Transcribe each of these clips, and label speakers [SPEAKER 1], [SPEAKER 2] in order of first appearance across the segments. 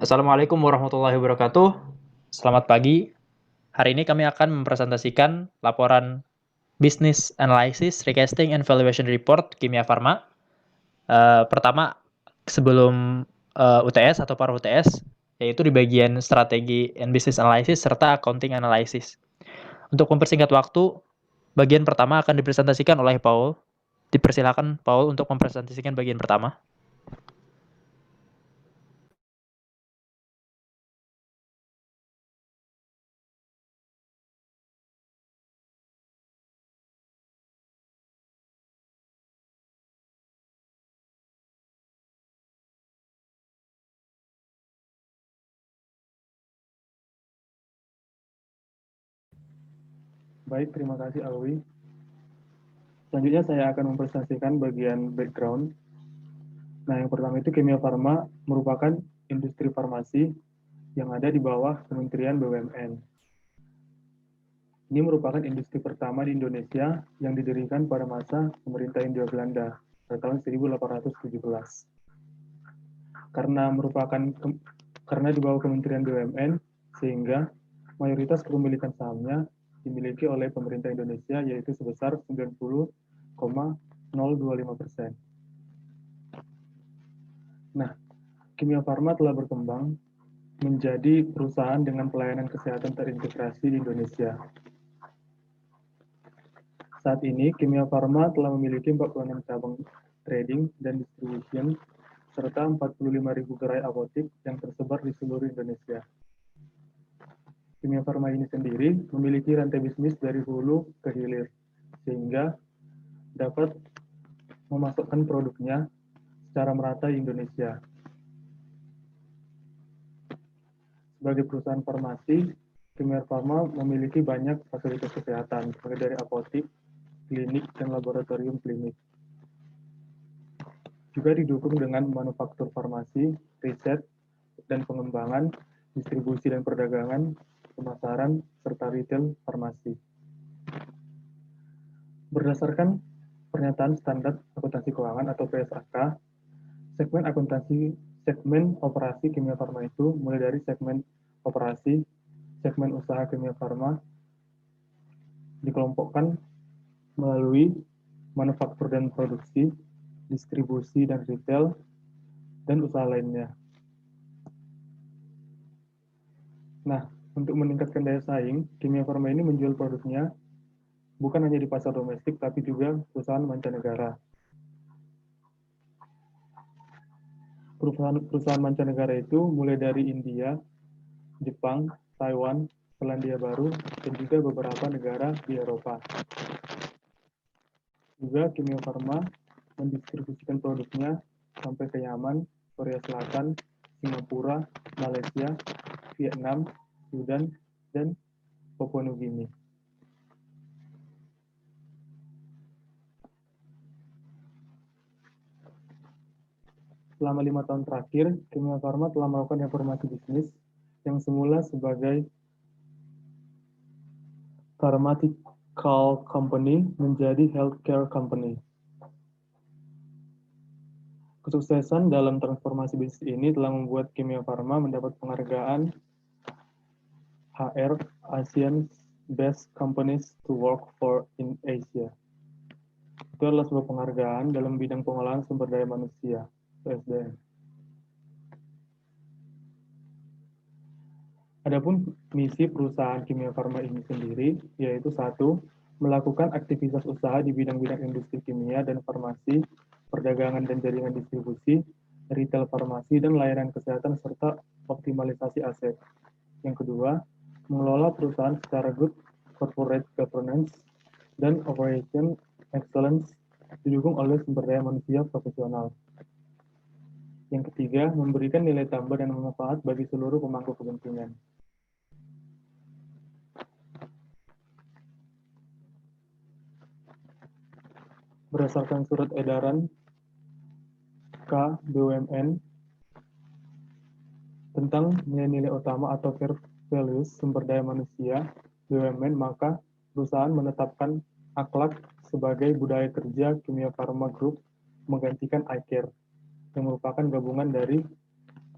[SPEAKER 1] Assalamualaikum warahmatullahi wabarakatuh. Selamat pagi. Hari ini kami akan mempresentasikan laporan Business Analysis, Recasting, and Valuation Report Kimia Farma. Pertama, sebelum UTS atau para UTS, yaitu di bagian Strategi and Business Analysis serta Accounting Analysis. Untuk mempersingkat waktu, bagian pertama akan dipresentasikan oleh Paul. Dipersilakan Paul untuk mempresentasikan bagian pertama.
[SPEAKER 2] Baik, terima kasih Alwi. Selanjutnya saya akan mempresentasikan bagian background. Nah, yang pertama itu Kimia Farma merupakan industri farmasi yang ada di bawah Kementerian BUMN. Ini merupakan industri pertama di Indonesia yang didirikan pada masa pemerintah Hindia Belanda pada tahun 1817. Karena di bawah Kementerian BUMN, sehingga mayoritas kepemilikan sahamnya dimiliki oleh pemerintah Indonesia, yaitu sebesar 90,025%. Nah, Kimia Farma telah berkembang menjadi perusahaan dengan pelayanan kesehatan terintegrasi di Indonesia. Saat ini, Kimia Farma telah memiliki 46 cabang trading dan distribution, serta 45.000 gerai apotik yang tersebar di seluruh Indonesia. Kimia Farma ini sendiri memiliki rantai bisnis dari hulu ke hilir, sehingga dapat memasukkan produknya secara merata di Indonesia. Sebagai perusahaan farmasi, Kimia Farma memiliki banyak fasilitas kesehatan, mulai dari apotik, klinik, dan laboratorium klinik. Juga didukung dengan manufaktur farmasi, riset, dan pengembangan, distribusi dan perdagangan, pemasaran, serta retail farmasi. Berdasarkan pernyataan standar akuntansi keuangan atau PSAK, segmen operasi Kimia Farma itu mulai dari segmen operasi, segmen usaha Kimia Farma dikelompokkan melalui manufaktur dan produksi, distribusi dan retail, dan usaha lainnya. Nah, untuk meningkatkan daya saing, Kimia Farma ini menjual produknya bukan hanya di pasar domestik, tapi juga perusahaan mancanegara. Perusahaan mancanegara itu mulai dari India, Jepang, Taiwan, Selandia Baru, dan juga beberapa negara di Eropa. Juga Kimia Farma mendistribusikan produknya sampai ke Yaman, Korea Selatan, Singapura, Malaysia, Vietnam, Sudan, dan Papua Nugini. Selama 5 tahun terakhir, Kimia Farma telah melakukan reformasi bisnis yang semula sebagai pharmaceutical company menjadi healthcare company. Kesuksesan dalam transformasi bisnis ini telah membuat Kimia Farma mendapat penghargaan HR Asian Best Companies to Work for in Asia. Itu adalah sebuah penghargaan dalam bidang pengolahan sumber daya manusia, SDM. Adapun misi perusahaan Kimia Farma ini sendiri, yaitu satu, melakukan aktivitas usaha di bidang-bidang industri kimia dan farmasi, perdagangan dan jaringan distribusi, retail farmasi, dan layanan kesehatan, serta optimalisasi aset. Yang kedua, mengelola perusahaan secara good corporate governance dan operation excellence didukung oleh sumber daya manusia profesional. Yang ketiga, memberikan nilai tambah dan manfaat bagi seluruh pemangku kepentingan. Berdasarkan surat edaran K BUMN tentang nilai-nilai utama atau core values sumber daya manusia BUMN, maka perusahaan menetapkan akhlak sebagai budaya kerja Kimia Farma Group menggantikan iCare, yang merupakan gabungan dari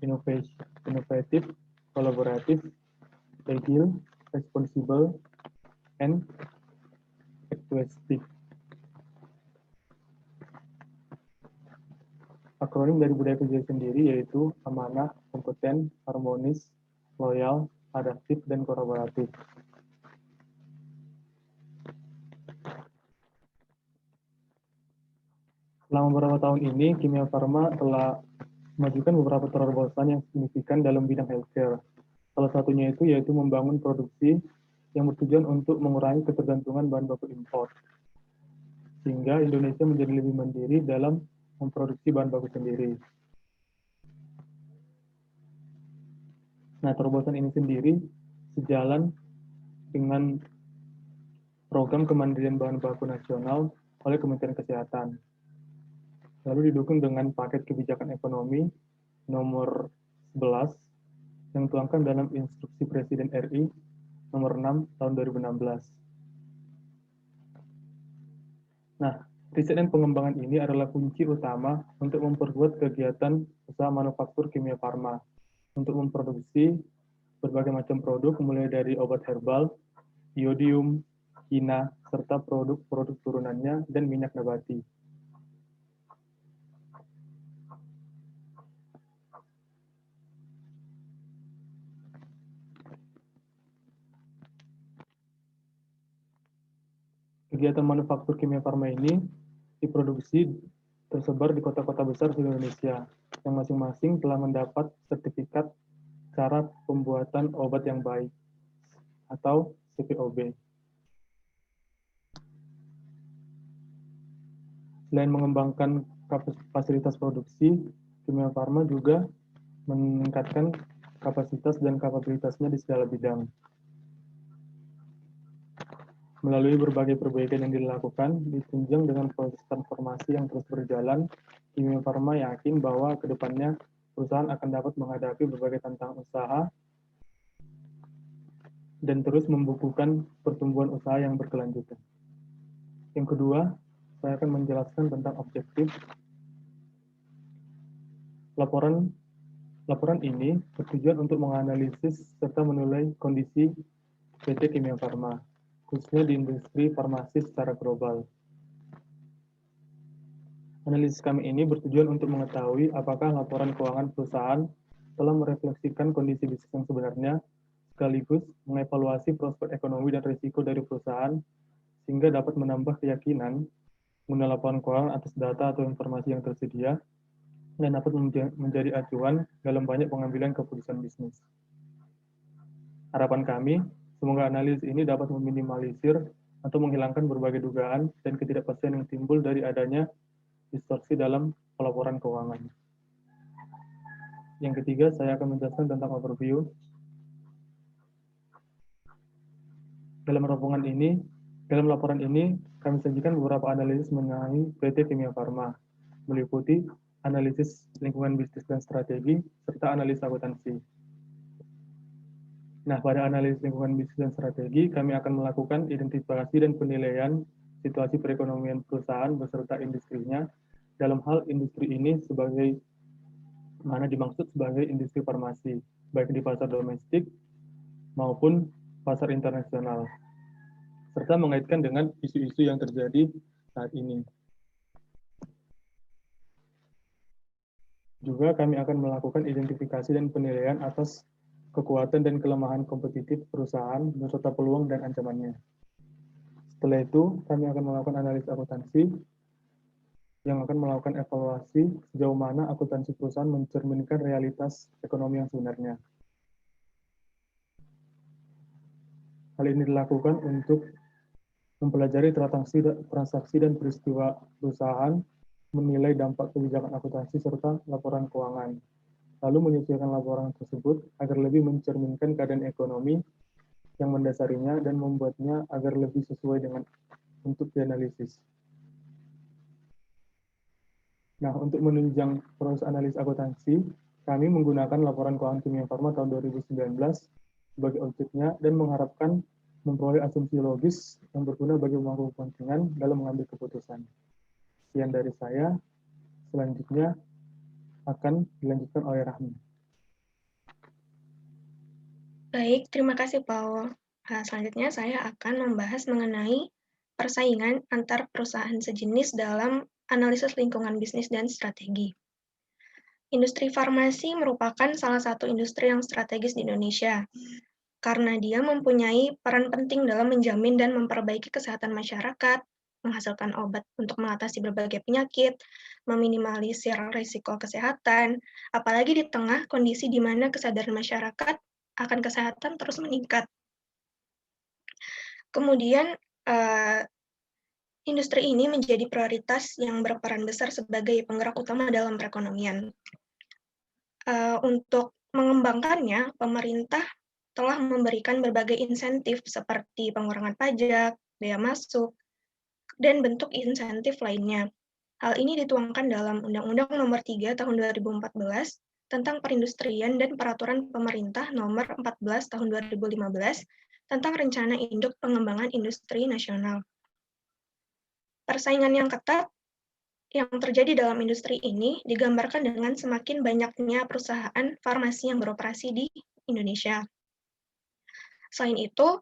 [SPEAKER 2] innovative, collaborative, agile, responsible, and altruistic. Akronim dari budaya kerja sendiri yaitu amanah, kompeten, harmonis, loyal, adaptif, dan kolaboratif. Selama beberapa tahun ini, Kimia Farma telah memajukan beberapa terobosan yang signifikan dalam bidang healthcare. Salah satunya yaitu membangun produksi yang bertujuan untuk mengurangi ketergantungan bahan baku impor, sehingga Indonesia menjadi lebih mandiri dalam memproduksi bahan baku sendiri. Nah, terobosan ini sendiri sejalan dengan program kemandirian bahan baku nasional oleh Kementerian Kesehatan. Lalu didukung dengan paket kebijakan ekonomi nomor 11 yang dituangkan dalam Instruksi Presiden RI nomor 6 tahun 2016. Nah, riset dan pengembangan ini adalah kunci utama untuk memperkuat kegiatan usaha manufaktur kimia farma untuk memproduksi berbagai macam produk mulai dari obat herbal, iodium, kina, serta produk-produk turunannya dan minyak nabati. Kegiatan manufaktur kimia farma ini diproduksi tersebar di kota-kota besar di Indonesia, yang masing-masing telah mendapat sertifikat cara pembuatan obat yang baik, atau CPOB. Selain mengembangkan fasilitas produksi, Kimia Farma juga meningkatkan kapasitas dan kapabilitasnya di segala bidang. Melalui berbagai perbaikan yang dilakukan, ditunjang dengan proses transformasi yang terus berjalan, Kimia Farma yakin bahwa ke depannya perusahaan akan dapat menghadapi berbagai tantangan usaha dan terus membukukan pertumbuhan usaha yang berkelanjutan. Yang kedua, saya akan menjelaskan tentang objektif. Laporan ini bertujuan untuk menganalisis serta menilai kondisi PT Kimia Farma, khususnya di industri farmasi secara global. Analisis kami ini bertujuan untuk mengetahui apakah laporan keuangan perusahaan telah merefleksikan kondisi bisnis yang sebenarnya, sekaligus mengevaluasi prospek ekonomi dan risiko dari perusahaan, sehingga dapat menambah keyakinan mengenai laporan keuangan atas data atau informasi yang tersedia, dan dapat menjadi acuan dalam banyak pengambilan keputusan bisnis. Harapan kami, semoga analisis ini dapat meminimalisir atau menghilangkan berbagai dugaan dan ketidakpastian yang timbul dari adanya distorsi dalam pelaporan keuangan. Yang ketiga, saya akan menjelaskan tentang overview. Dalam laporan ini, kami sajikan beberapa analisis mengenai PT Kimia Farma, meliputi analisis lingkungan bisnis dan strategi, serta analisis akuntansi. Nah, pada analisis lingkungan bisnis dan strategi, kami akan melakukan identifikasi dan penilaian situasi perekonomian perusahaan beserta industrinya. Dalam hal industri ini sebagai mana dimaksud sebagai industri farmasi, baik di pasar domestik maupun pasar internasional, serta mengaitkan dengan isu-isu yang terjadi saat ini. Juga kami akan melakukan identifikasi dan penilaian atas kekuatan dan kelemahan kompetitif perusahaan beserta peluang dan ancamannya. Setelah itu, kami akan melakukan analisis akuntansi yang akan melakukan evaluasi sejauh mana akuntansi perusahaan mencerminkan realitas ekonomi yang sebenarnya. Hal ini dilakukan untuk mempelajari transaksi dan peristiwa perusahaan, menilai dampak kebijakan akuntansi serta laporan keuangan, lalu menyesuaikan laporan tersebut agar lebih mencerminkan keadaan ekonomi yang mendasarinya dan membuatnya agar lebih sesuai dengan untuk dianalisis. Nah, untuk menunjang proses analisis akuntansi, kami menggunakan laporan keuangan Kimia Farma tahun 2019 sebagai objeknya dan mengharapkan memperoleh asumsi logis yang berguna bagi pemangku kepentingan dalam mengambil keputusan. Sekian dari saya, selanjutnya akan dilanjutkan oleh Rahmi.
[SPEAKER 3] Baik, terima kasih Paul. Selanjutnya saya akan membahas mengenai persaingan antar perusahaan sejenis dalam analisis lingkungan bisnis dan strategi. Industri farmasi merupakan salah satu industri yang strategis di Indonesia karena dia mempunyai peran penting dalam menjamin dan memperbaiki kesehatan masyarakat, menghasilkan obat untuk mengatasi berbagai penyakit, meminimalisir risiko kesehatan, apalagi di tengah kondisi di mana kesadaran masyarakat akan kesehatan terus meningkat. Kemudian, industri ini menjadi prioritas yang berperan besar sebagai penggerak utama dalam perekonomian. Untuk mengembangkannya, pemerintah telah memberikan berbagai insentif seperti pengurangan pajak, bea masuk, dan bentuk insentif lainnya. Hal ini dituangkan dalam Undang-Undang Nomor 3 Tahun 2014 tentang Perindustrian dan Peraturan Pemerintah Nomor 14 Tahun 2015 tentang Rencana Induk Pengembangan Industri Nasional. Persaingan yang ketat yang terjadi dalam industri ini digambarkan dengan semakin banyaknya perusahaan farmasi yang beroperasi di Indonesia. Selain itu,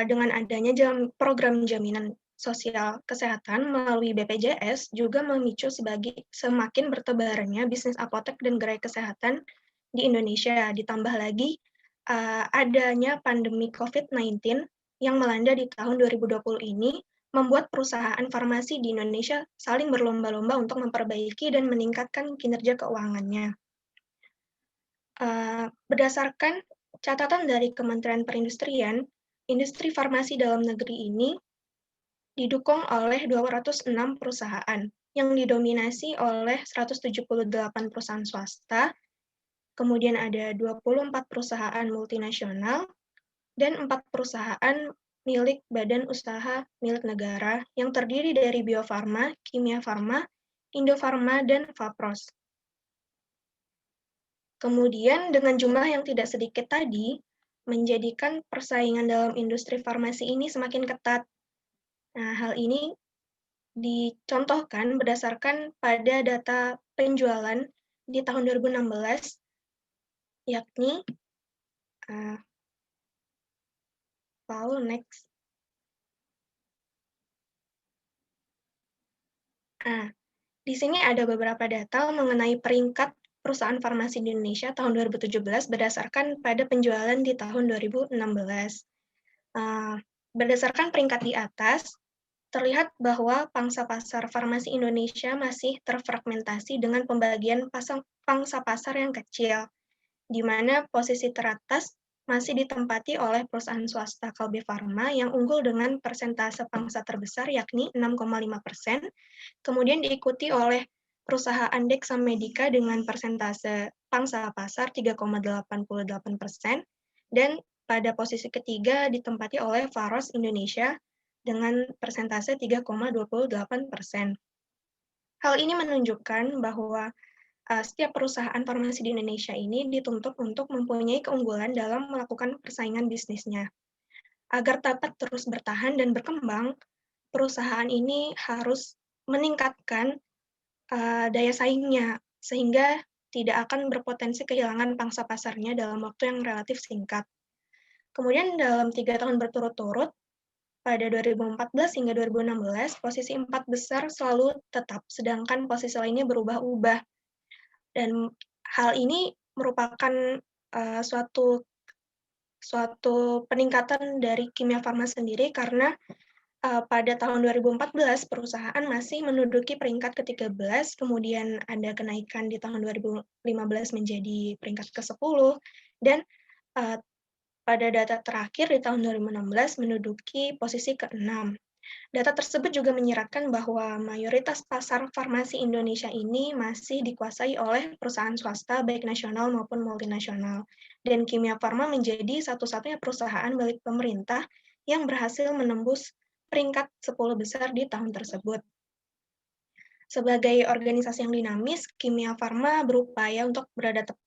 [SPEAKER 3] dengan adanya program jaminan sosial kesehatan melalui BPJS juga memicu semakin bertebarannya bisnis apotek dan gerai kesehatan di Indonesia. Ditambah lagi adanya pandemi COVID-19 yang melanda di tahun 2020 ini membuat perusahaan farmasi di Indonesia saling berlomba-lomba untuk memperbaiki dan meningkatkan kinerja keuangannya. Berdasarkan catatan dari Kementerian Perindustrian, industri farmasi dalam negeri ini didukung oleh 206 perusahaan yang didominasi oleh 178 perusahaan swasta, kemudian ada 24 perusahaan multinasional, dan 4 perusahaan milik badan usaha milik negara yang terdiri dari Bio Farma, Kimia Farma, Indofarma, dan Fapros. Kemudian dengan jumlah yang tidak sedikit tadi, menjadikan persaingan dalam industri farmasi ini semakin ketat. Nah, hal ini dicontohkan berdasarkan pada data penjualan di tahun 2016, yakni Paul next. Di sini ada beberapa data mengenai peringkat perusahaan farmasi di Indonesia tahun 2017 berdasarkan pada penjualan di tahun 2016. Berdasarkan peringkat di atas, terlihat bahwa pangsa pasar farmasi Indonesia masih terfragmentasi dengan pembagian pangsa pasar yang kecil, di mana posisi teratas masih ditempati oleh perusahaan swasta Kalbe Farma yang unggul dengan persentase pangsa terbesar yakni 6,5%, kemudian diikuti oleh perusahaan Dexa Medica dengan persentase pangsa pasar 3,88%, dan pada posisi ketiga ditempati oleh Faros Indonesia dengan persentase 3,28%. Hal ini menunjukkan bahwa setiap perusahaan farmasi di Indonesia ini dituntut untuk mempunyai keunggulan dalam melakukan persaingan bisnisnya. Agar dapat terus bertahan dan berkembang, perusahaan ini harus meningkatkan daya saingnya, sehingga tidak akan berpotensi kehilangan pangsa pasarnya dalam waktu yang relatif singkat. Kemudian dalam 3 tahun berturut-turut, pada 2014 hingga 2016, posisi 4 besar selalu tetap, sedangkan posisi lainnya berubah-ubah. Dan hal ini merupakan suatu peningkatan dari Kimia Farma sendiri karena pada tahun 2014 perusahaan masih menduduki peringkat ke-13, kemudian ada kenaikan di tahun 2015 menjadi peringkat ke-10, dan pada data terakhir di tahun 2016 menduduki posisi ke-6. Data tersebut juga menyiratkan bahwa mayoritas pasar farmasi Indonesia ini masih dikuasai oleh perusahaan swasta baik nasional maupun multinasional. Dan Kimia Farma menjadi satu-satunya perusahaan milik pemerintah yang berhasil menembus peringkat 10 besar di tahun tersebut. Sebagai organisasi yang dinamis, Kimia Farma berupaya untuk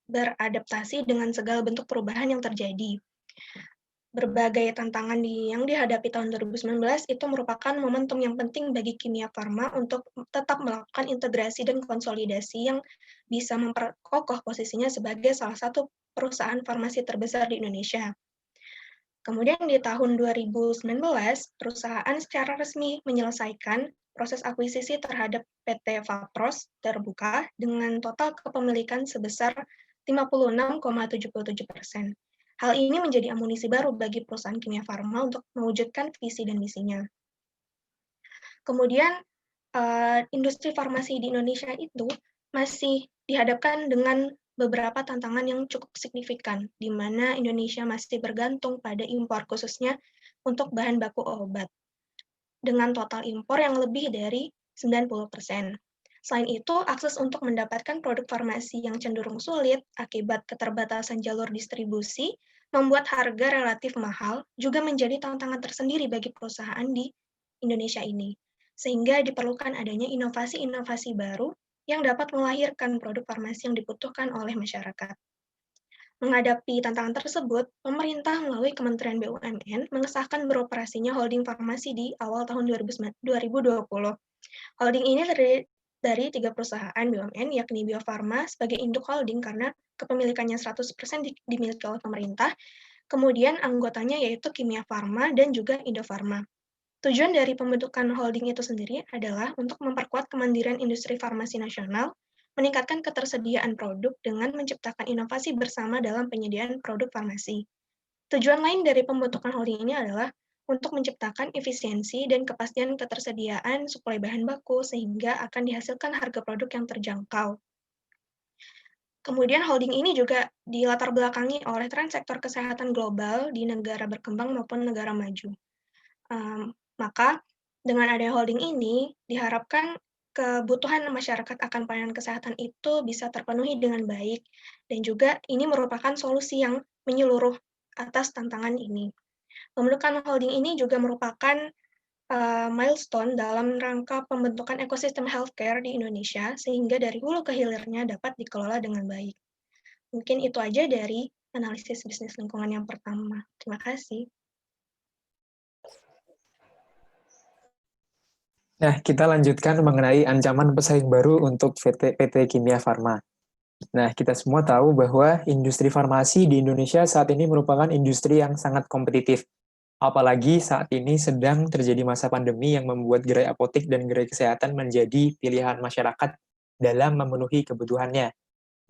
[SPEAKER 3] beradaptasi dengan segala bentuk perubahan yang terjadi. Berbagai tantangan yang dihadapi tahun 2019 itu merupakan momentum yang penting bagi Kimia Farma untuk tetap melakukan integrasi dan konsolidasi yang bisa memperkokoh posisinya sebagai salah satu perusahaan farmasi terbesar di Indonesia. Kemudian di tahun 2019, perusahaan secara resmi menyelesaikan proses akuisisi terhadap PT Vapros terbuka dengan total kepemilikan sebesar 56,77%. Hal ini menjadi amunisi baru bagi perusahaan kimia farma untuk mewujudkan visi dan misinya. Kemudian, industri farmasi di Indonesia itu masih dihadapkan dengan beberapa tantangan yang cukup signifikan, di mana Indonesia masih bergantung pada impor khususnya untuk bahan baku obat, dengan total impor yang lebih dari 90%. Selain itu, akses untuk mendapatkan produk farmasi yang cenderung sulit akibat keterbatasan jalur distribusi membuat harga relatif mahal juga menjadi tantangan tersendiri bagi perusahaan di Indonesia ini. Sehingga diperlukan adanya inovasi-inovasi baru yang dapat melahirkan produk farmasi yang dibutuhkan oleh masyarakat. Menghadapi tantangan tersebut, pemerintah melalui Kementerian BUMN mengesahkan beroperasinya holding farmasi di awal tahun 2020. Holding ini terdiri dari 3 perusahaan BUMN, yakni Bio Farma sebagai induk holding karena kepemilikannya 100% dimiliki oleh pemerintah, kemudian anggotanya yaitu Kimia Farma dan juga Indofarma. Tujuan dari pembentukan holding itu sendiri adalah untuk memperkuat kemandirian industri farmasi nasional, meningkatkan ketersediaan produk dengan menciptakan inovasi bersama dalam penyediaan produk farmasi. Tujuan lain dari pembentukan holding ini adalah untuk menciptakan efisiensi dan kepastian ketersediaan suplai bahan baku sehingga akan dihasilkan harga produk yang terjangkau. Kemudian holding ini juga dilatar belakangi oleh tren sektor kesehatan global di negara berkembang maupun negara maju. Maka dengan adanya holding ini, diharapkan kebutuhan masyarakat akan pelayanan kesehatan itu bisa terpenuhi dengan baik, dan juga ini merupakan solusi yang menyeluruh atas tantangan ini. Pembentukan holding ini juga merupakan milestone dalam rangka pembentukan ekosistem healthcare di Indonesia, sehingga dari hulu ke hilirnya dapat dikelola dengan baik. Mungkin itu aja dari analisis bisnis lingkungan yang pertama. Terima kasih.
[SPEAKER 4] Nah, kita lanjutkan mengenai ancaman pesaing baru untuk PT Kimia Farma. Nah, kita semua tahu bahwa industri farmasi di Indonesia saat ini merupakan industri yang sangat kompetitif. Apalagi saat ini sedang terjadi masa pandemi yang membuat gerai apotek dan gerai kesehatan menjadi pilihan masyarakat dalam memenuhi kebutuhannya.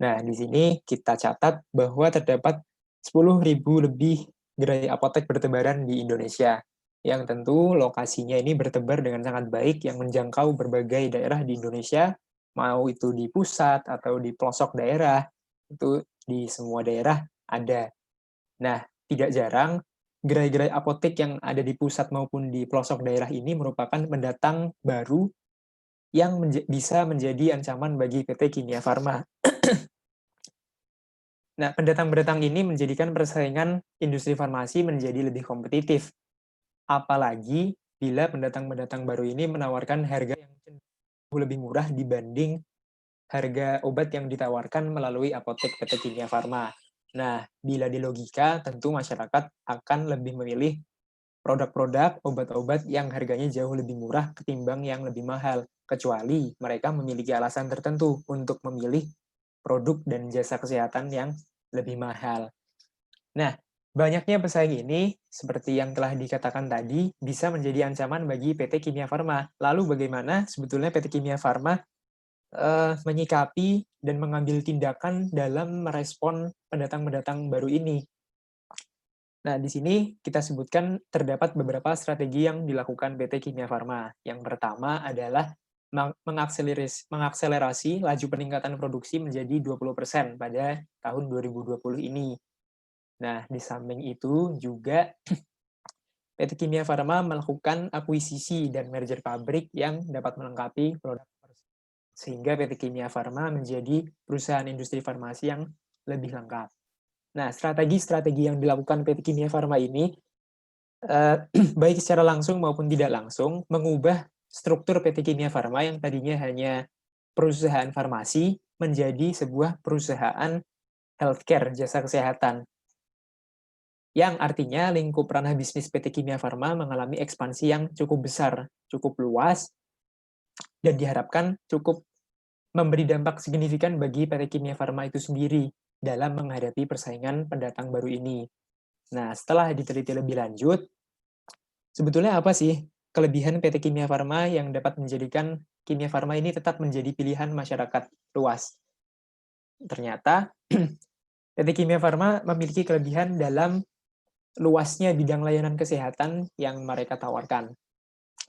[SPEAKER 4] Nah, di sini kita catat bahwa terdapat 10.000 lebih gerai apotek bertebaran di Indonesia, yang tentu lokasinya ini bertebar dengan sangat baik yang menjangkau berbagai daerah di Indonesia, mau itu di pusat atau di pelosok daerah, itu di semua daerah ada. Nah, tidak jarang gerai-gerai apotek yang ada di pusat maupun di pelosok daerah ini merupakan pendatang baru yang bisa menjadi ancaman bagi PT Kimia Farma. Nah, pendatang-pendatang ini menjadikan persaingan industri farmasi menjadi lebih kompetitif. Apalagi bila pendatang-pendatang baru ini menawarkan harga yang jauh lebih murah dibanding harga obat yang ditawarkan melalui apotek PT Kimia Farma. Nah, bila di logika, tentu masyarakat akan lebih memilih produk-produk obat-obat yang harganya jauh lebih murah ketimbang yang lebih mahal, kecuali mereka memiliki alasan tertentu untuk memilih produk dan jasa kesehatan yang lebih mahal. Nah, banyaknya pesaing ini, seperti yang telah dikatakan tadi, bisa menjadi ancaman bagi PT Kimia Farma. Lalu bagaimana sebetulnya PT Kimia Farma menyikapi dan mengambil tindakan dalam merespon pendatang-pendatang baru ini? Nah, di sini kita sebutkan terdapat beberapa strategi yang dilakukan PT Kimia Farma. Yang pertama adalah mengakselerasi laju peningkatan produksi menjadi 20% pada tahun 2020 ini. Nah, di samping itu juga PT Kimia Farma melakukan akuisisi dan merger pabrik yang dapat melengkapi produk sehingga PT Kimia Farma menjadi perusahaan industri farmasi yang lebih lengkap. Nah, strategi-strategi yang dilakukan PT Kimia Farma ini baik secara langsung maupun tidak langsung mengubah struktur PT Kimia Farma yang tadinya hanya perusahaan farmasi menjadi sebuah perusahaan healthcare, jasa kesehatan. Yang artinya lingkup ranah bisnis PT Kimia Farma mengalami ekspansi yang cukup besar, cukup luas, dan diharapkan cukup memberi dampak signifikan bagi PT Kimia Farma itu sendiri, dalam menghadapi persaingan pendatang baru ini. Nah, setelah diteliti lebih lanjut, sebetulnya apa sih kelebihan PT Kimia Farma yang dapat menjadikan Kimia Farma ini tetap menjadi pilihan masyarakat luas? Ternyata PT Kimia Farma memiliki kelebihan dalam luasnya bidang layanan kesehatan yang mereka tawarkan.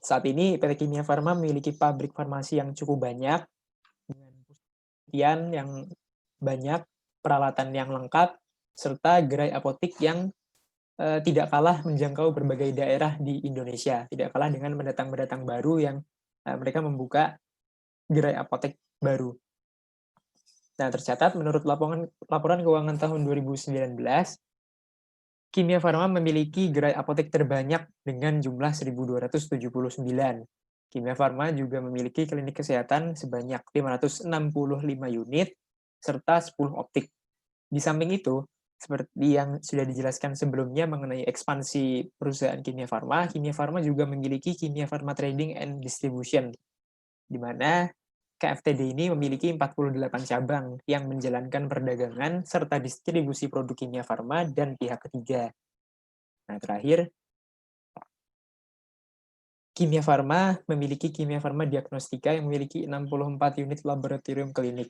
[SPEAKER 4] Saat ini PT Kimia Farma memiliki pabrik farmasi yang cukup banyak, dengan penelitian yang banyak, peralatan yang lengkap, serta gerai apotik yang tidak kalah menjangkau berbagai daerah di Indonesia. Tidak kalah dengan pendatang-pendatang baru yang mereka membuka gerai apotek baru. Nah, tercatat menurut laporan keuangan tahun 2019, Kimia Farma memiliki gerai apotek terbanyak dengan jumlah 1.279. Kimia Farma juga memiliki klinik kesehatan sebanyak 565 unit, serta 10 optik. Di samping itu, seperti yang sudah dijelaskan sebelumnya mengenai ekspansi perusahaan Kimia Farma juga memiliki Kimia Farma Trading and Distribution, di mana KFTD ini memiliki 48 cabang yang menjalankan perdagangan serta distribusi produk Kimia Farma dan pihak ketiga. Nah, terakhir, Kimia Farma memiliki Kimia Farma Diagnostika yang memiliki 64 unit laboratorium klinik.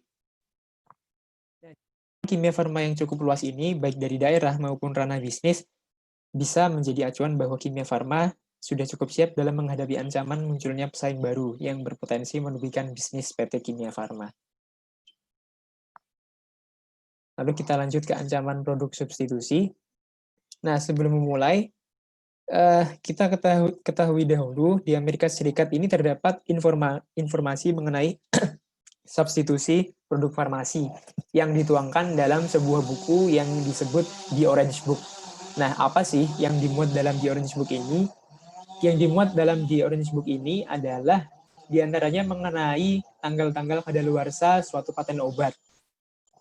[SPEAKER 4] Kimia Farma yang cukup luas ini, baik dari daerah maupun ranah bisnis, bisa menjadi acuan bahwa Kimia Farma sudah cukup siap dalam menghadapi ancaman munculnya pesaing baru yang berpotensi merugikan bisnis PT Kimia Farma. Lalu kita lanjut ke ancaman produk substitusi. Nah, sebelum memulai, kita ketahui dahulu di Amerika Serikat ini terdapat informasi mengenai substitusi produk farmasi yang dituangkan dalam sebuah buku yang disebut The Orange Book. Nah, apa sih yang dimuat dalam The Orange Book ini? Yang dimuat dalam The Orange Book ini adalah diantaranya mengenai tanggal-tanggal kadaluarsa suatu paten obat.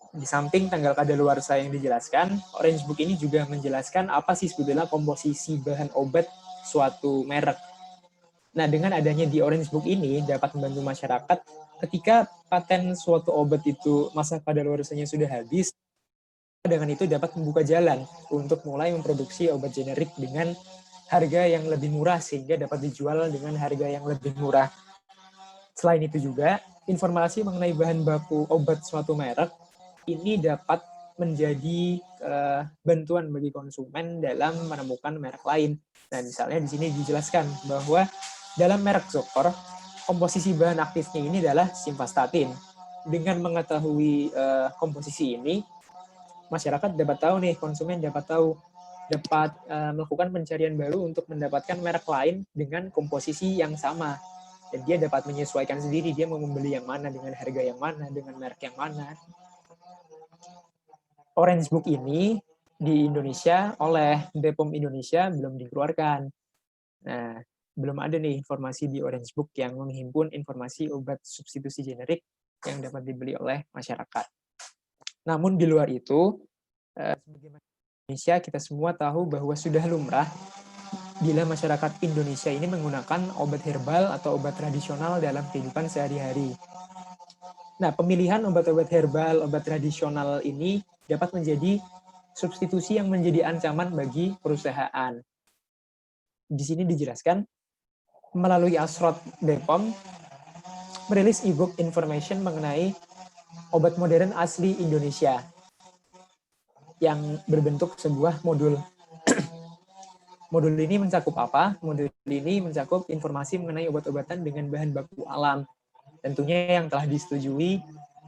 [SPEAKER 4] Di samping tanggal kadaluarsa yang dijelaskan, Orange Book ini juga menjelaskan apa sih sebetulnya komposisi bahan obat suatu merek. Nah, dengan adanya di Orange Book ini dapat membantu masyarakat ketika paten suatu obat itu masa kadaluarsanya sudah habis, dengan itu dapat membuka jalan untuk mulai memproduksi obat generik dengan harga yang lebih murah sehingga dapat dijual dengan harga yang lebih murah. Selain itu juga, informasi mengenai bahan baku obat suatu merek ini dapat menjadi bantuan bagi konsumen dalam menemukan merek lain. Nah, misalnya di sini dijelaskan bahwa dalam merek Zocor, komposisi bahan aktifnya ini adalah simvastatin. Dengan mengetahui komposisi ini, masyarakat dapat tahu nih, konsumen dapat melakukan pencarian baru untuk mendapatkan merek lain dengan komposisi yang sama. Dan dia dapat menyesuaikan sendiri, dia mau membeli yang mana, dengan harga yang mana, dengan merek yang mana. Orange Book ini di Indonesia oleh BPOM Indonesia belum dikeluarkan. Nah, belum ada nih informasi di Orange Book yang menghimpun informasi obat substitusi generik yang dapat dibeli oleh masyarakat. Namun di luar itu, sebagai Indonesia kita semua tahu bahwa sudah lumrah bila masyarakat Indonesia ini menggunakan obat herbal atau obat tradisional dalam kehidupan sehari-hari. Nah, pemilihan obat-obat herbal, obat tradisional ini dapat menjadi substitusi yang menjadi ancaman bagi perusahaan. Di sini dijelaskan, melalui Asrot BPOM, merilis e-book information mengenai obat modern asli Indonesia yang berbentuk sebuah modul. Modul ini mencakup apa? Modul ini mencakup informasi mengenai obat-obatan dengan bahan baku alam, tentunya yang telah disetujui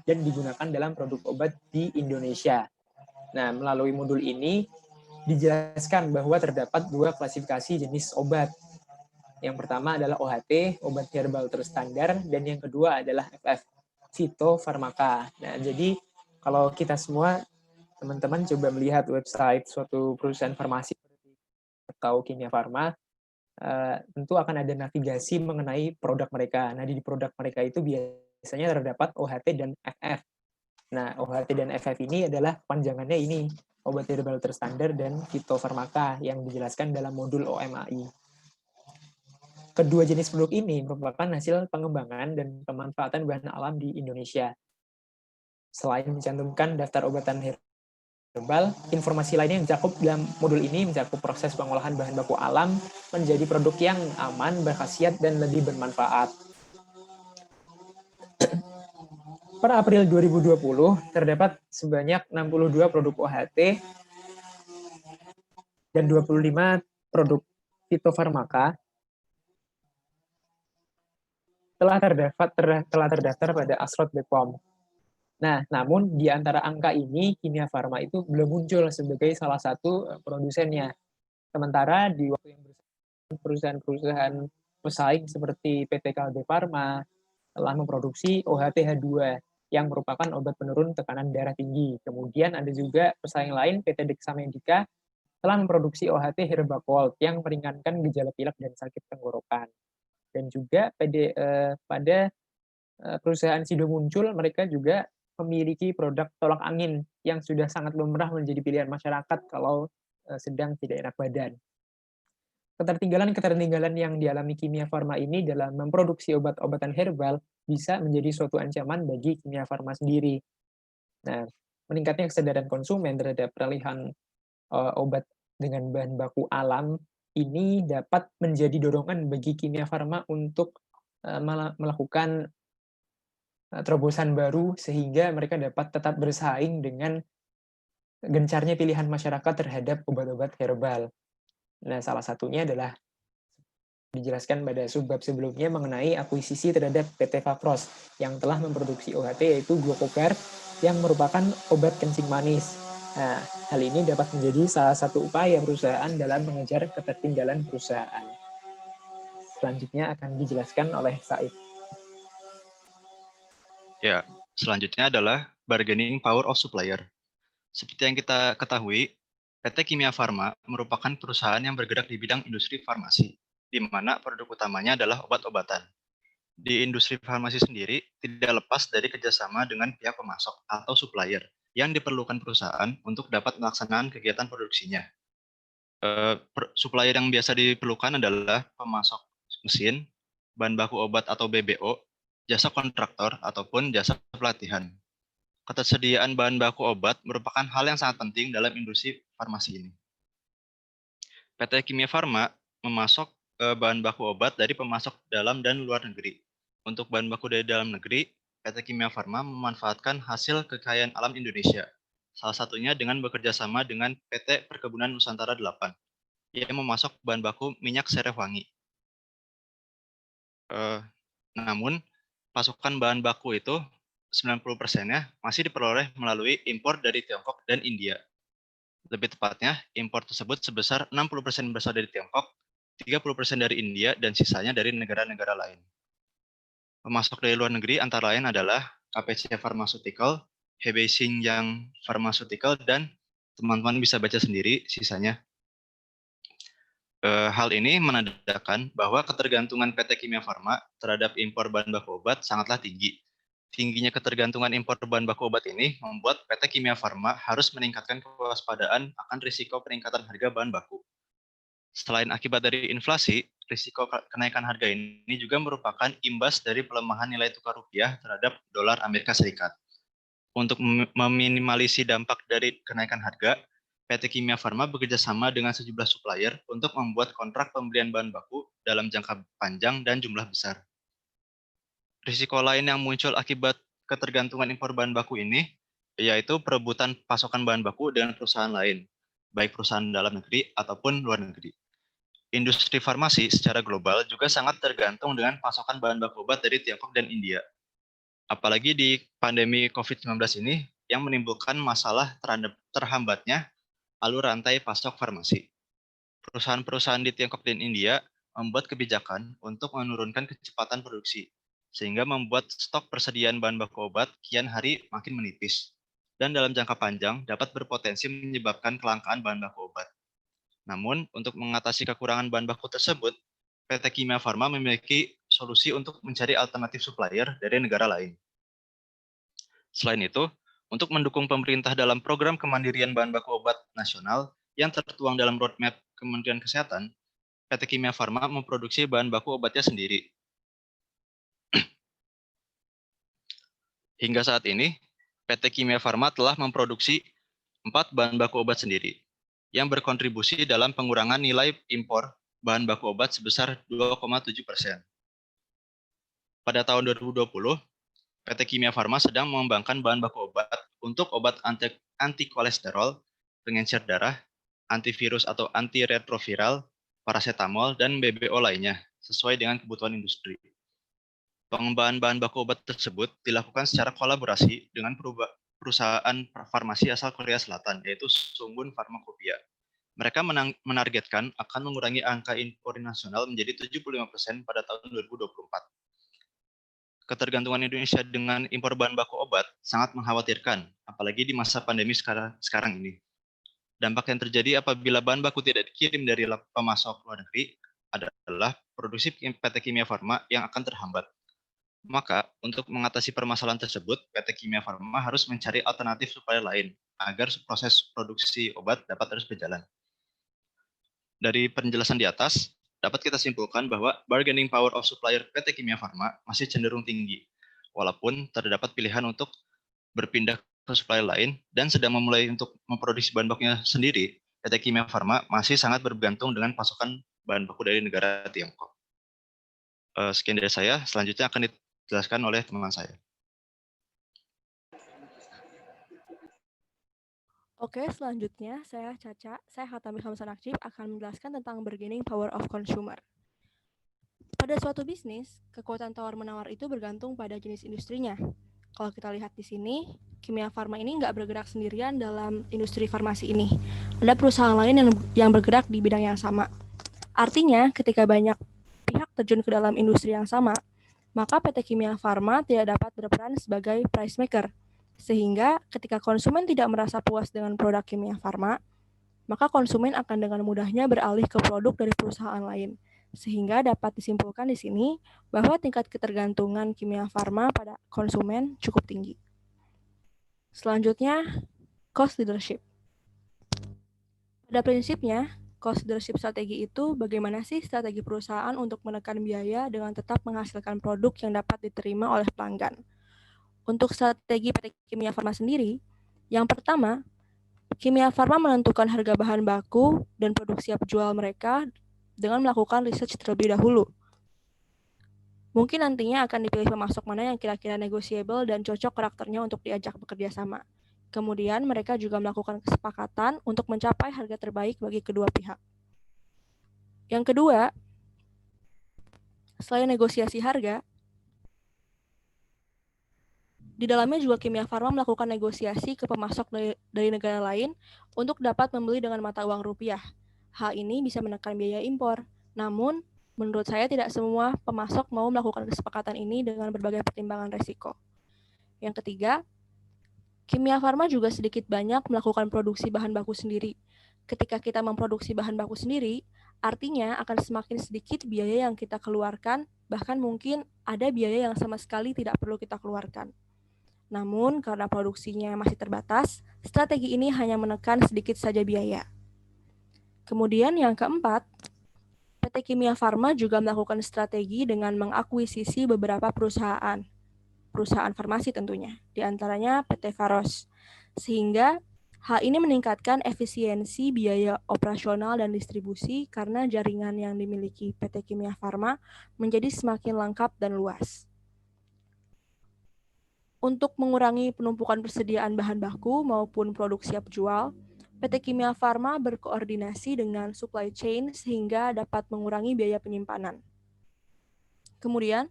[SPEAKER 4] dan digunakan dalam produk obat di Indonesia. Nah, melalui modul ini dijelaskan bahwa terdapat dua klasifikasi jenis obat. Yang pertama adalah OHT, obat herbal terstandar, dan yang kedua adalah FF, fitofarmaka. Nah, jadi kalau kita semua, teman-teman coba melihat website suatu perusahaan farmasi atau Kimia Farma, tentu akan ada navigasi mengenai produk mereka. Nah, di produk mereka itu biasanya terdapat OHT dan FF. Nah, OHT dan FF ini adalah panjangannya ini, obat herbal terstandar dan fitofarmaka yang dijelaskan dalam modul OMAI. Kedua jenis produk ini merupakan hasil pengembangan dan pemanfaatan bahan alam di Indonesia. Selain mencantumkan daftar obatan herbal herbal. Informasi lainnya yang dicakup dalam modul ini mencakup proses pengolahan bahan baku alam menjadi produk yang aman, berkhasiat, dan lebih bermanfaat. Per April 2020, terdapat sebanyak 62 produk OHT dan 25 produk fitofarmaka telah terdaftar pada Asrot BPOM. Nah, namun di antara angka ini, Kimia Farma itu belum muncul sebagai salah satu produsennya. Sementara di waktu yang bersangkutan, perusahaan-perusahaan pesaing seperti PT Kalbe Farma telah memproduksi OHT-H2 yang merupakan obat penurun tekanan darah tinggi. Kemudian ada juga pesaing lain, PT Dexamedica, telah memproduksi OHT Herbacol yang meringankan gejala pilek dan sakit tenggorokan. Dan juga pada perusahaan Sido muncul, mereka juga memiliki produk tolak angin yang sudah sangat lumrah menjadi pilihan masyarakat kalau sedang tidak enak badan. Ketertinggalan yang dialami Kimia Farma ini dalam memproduksi obat-obatan herbal bisa menjadi suatu ancaman bagi Kimia Farma sendiri. Nah, meningkatnya kesadaran konsumen terhadap peralihan obat dengan bahan baku alam ini dapat menjadi dorongan bagi Kimia Farma untuk melakukan terobosan baru sehingga mereka dapat tetap bersaing dengan gencarnya pilihan masyarakat terhadap obat-obat herbal. Nah, salah satunya adalah dijelaskan pada subbab sebelumnya mengenai akuisisi terhadap PT Fafros yang telah memproduksi OHT yaitu Glucocar yang merupakan obat kencing manis. Nah, hal ini dapat menjadi salah satu upaya perusahaan dalam mengejar ketertinggalan perusahaan. Selanjutnya akan dijelaskan oleh Said.
[SPEAKER 5] Ya, selanjutnya adalah bargaining power of supplier. Seperti yang kita ketahui, PT Kimia Farma merupakan perusahaan yang bergerak di bidang industri farmasi, di mana produk utamanya adalah obat-obatan. Di industri farmasi sendiri tidak lepas dari kerjasama dengan pihak pemasok atau supplier yang diperlukan perusahaan untuk dapat melaksanakan kegiatan produksinya. Supplier yang biasa diperlukan adalah pemasok mesin, bahan baku obat atau BBO, jasa kontraktor, ataupun jasa pelatihan. Ketersediaan bahan baku obat merupakan hal yang sangat penting dalam industri farmasi ini. PT Kimia Farma memasok bahan baku obat dari pemasok dalam dan luar negeri. Untuk bahan baku dari dalam negeri, PT Kimia Farma memanfaatkan hasil kekayaan alam Indonesia, salah satunya dengan bekerja sama dengan PT Perkebunan Nusantara 8, yang memasok bahan baku minyak sereh wangi. Namun, pasokan bahan baku itu 90%-nya masih diperoleh melalui impor dari Tiongkok dan India. Lebih tepatnya, impor tersebut sebesar 60% berasal dari Tiongkok, 30% dari India, dan sisanya dari negara-negara lain. Pemasok dari luar negeri antara lain adalah KPC Pharmaceutical, Hebei Xinjiang Pharmaceutical, dan teman-teman bisa baca sendiri sisanya. Hal ini menandakan bahwa ketergantungan PT Kimia Farma terhadap impor bahan baku obat sangatlah tinggi. Tingginya ketergantungan impor bahan baku obat ini membuat PT Kimia Farma harus meningkatkan kewaspadaan akan risiko peningkatan harga bahan baku. Selain akibat dari inflasi, risiko kenaikan harga ini juga merupakan imbas dari pelemahan nilai tukar rupiah terhadap dolar Amerika Serikat. Untuk meminimalisir dampak dari kenaikan harga, PT Kimia Farma bekerjasama dengan sejumlah supplier untuk membuat kontrak pembelian bahan baku dalam jangka panjang dan jumlah besar. Risiko lain yang muncul akibat ketergantungan impor bahan baku ini yaitu perebutan pasokan bahan baku dengan perusahaan lain, baik perusahaan dalam negeri ataupun luar negeri. Industri farmasi secara global juga sangat tergantung dengan pasokan bahan baku obat dari Tiongkok dan India. Apalagi di pandemi COVID-19 ini yang menimbulkan masalah terhambatnya alur rantai pasok farmasi. Perusahaan-perusahaan di Tiongkok dan India membuat kebijakan untuk menurunkan kecepatan produksi, sehingga membuat stok persediaan bahan baku obat kian hari makin menipis, dan dalam jangka panjang dapat berpotensi menyebabkan kelangkaan bahan baku obat. Namun, untuk mengatasi kekurangan bahan baku tersebut, PT Kimia Farma memiliki solusi untuk mencari alternatif supplier dari negara lain. Selain itu, untuk mendukung pemerintah dalam program kemandirian bahan baku obat nasional yang tertuang dalam roadmap Kementerian Kesehatan, PT Kimia Farma memproduksi bahan baku obatnya sendiri. Hingga saat ini, PT Kimia Farma telah memproduksi 4. Bahan baku obat sendiri, yang berkontribusi dalam pengurangan nilai impor bahan baku obat sebesar 2,7%. Pada tahun 2020, PT Kimia Farma sedang mengembangkan bahan baku obat untuk obat anti kolesterol, pengencer darah, antivirus atau antiretroviral, paracetamol, dan BBO lainnya, sesuai dengan kebutuhan industri. Pengembangan bahan baku obat tersebut dilakukan secara kolaborasi dengan perusahaan farmasi asal Korea Selatan, yaitu Sungbun Pharmacopeia. Mereka menargetkan akan mengurangi angka impor nasional menjadi 75% pada tahun 2024. Ketergantungan Indonesia dengan impor bahan baku obat sangat mengkhawatirkan, apalagi di masa pandemi sekarang ini. Dampak yang terjadi apabila bahan baku tidak dikirim dari pemasok luar negeri adalah produksi PT Kimia Farma yang akan terhambat. Maka, untuk mengatasi permasalahan tersebut, PT Kimia Farma harus mencari alternatif supplier lain agar proses produksi obat dapat terus berjalan. Dari penjelasan di atas, dapat kita simpulkan bahwa bargaining power of supplier PT Kimia Farma masih cenderung tinggi, walaupun terdapat pilihan untuk berpindah ke supplier lain dan sedang memulai untuk memproduksi bahan bakunya sendiri. PT Kimia Farma masih sangat bergantung dengan pasokan bahan baku dari negara Tiongkok. Sekian dari saya, selanjutnya akan dijelaskan oleh teman saya.
[SPEAKER 6] Oke, selanjutnya saya Caca, saya Hatami Hamsanakcip akan menjelaskan tentang bargaining power of consumer. Pada suatu bisnis, kekuatan tawar-menawar itu bergantung pada jenis industrinya. Kalau kita lihat di sini, Kimia Farma ini nggak bergerak sendirian dalam industri farmasi ini. Ada perusahaan lain yang bergerak di bidang yang sama. Artinya, ketika banyak pihak terjun ke dalam industri yang sama, maka PT Kimia Farma tidak dapat berperan sebagai price maker. Sehingga ketika konsumen tidak merasa puas dengan produk Kimia Farma, maka konsumen akan dengan mudahnya beralih ke produk dari perusahaan lain. Sehingga dapat disimpulkan di sini bahwa tingkat ketergantungan Kimia Farma pada konsumen cukup tinggi. Selanjutnya, cost leadership. Pada prinsipnya, cost leadership strategi itu bagaimana sih strategi perusahaan untuk menekan biaya dengan tetap menghasilkan produk yang dapat diterima oleh pelanggan. Untuk strategi PT Kimia Farma sendiri, yang pertama, Kimia Farma menentukan harga bahan baku dan produk siap jual mereka dengan melakukan research terlebih dahulu. Mungkin nantinya akan dipilih pemasok mana yang kira-kira negotiable dan cocok karakternya untuk diajak bekerja sama. Kemudian mereka juga melakukan kesepakatan untuk mencapai harga terbaik bagi kedua pihak. Yang kedua, selain negosiasi harga, di dalamnya juga Kimia Farma melakukan negosiasi ke pemasok dari negara lain untuk dapat membeli dengan mata uang rupiah. Hal ini bisa menekan biaya impor. Namun, menurut saya tidak semua pemasok mau melakukan kesepakatan ini dengan berbagai pertimbangan resiko. Yang ketiga, Kimia Farma juga sedikit banyak melakukan produksi bahan baku sendiri. Ketika kita memproduksi bahan baku sendiri, artinya akan semakin sedikit biaya yang kita keluarkan, bahkan mungkin ada biaya yang sama sekali tidak perlu kita keluarkan. Namun, karena produksinya masih terbatas, strategi ini hanya menekan sedikit saja biaya. Kemudian yang keempat, PT Kimia Farma juga melakukan strategi dengan mengakuisisi beberapa perusahaan farmasi tentunya, di antaranya PT Faros, sehingga hal ini meningkatkan efisiensi biaya operasional dan distribusi karena jaringan yang dimiliki PT Kimia Farma menjadi semakin lengkap dan luas. Untuk mengurangi penumpukan persediaan bahan baku maupun produk siap jual, PT Kimia Farma berkoordinasi dengan supply chain sehingga dapat mengurangi biaya penyimpanan. Kemudian,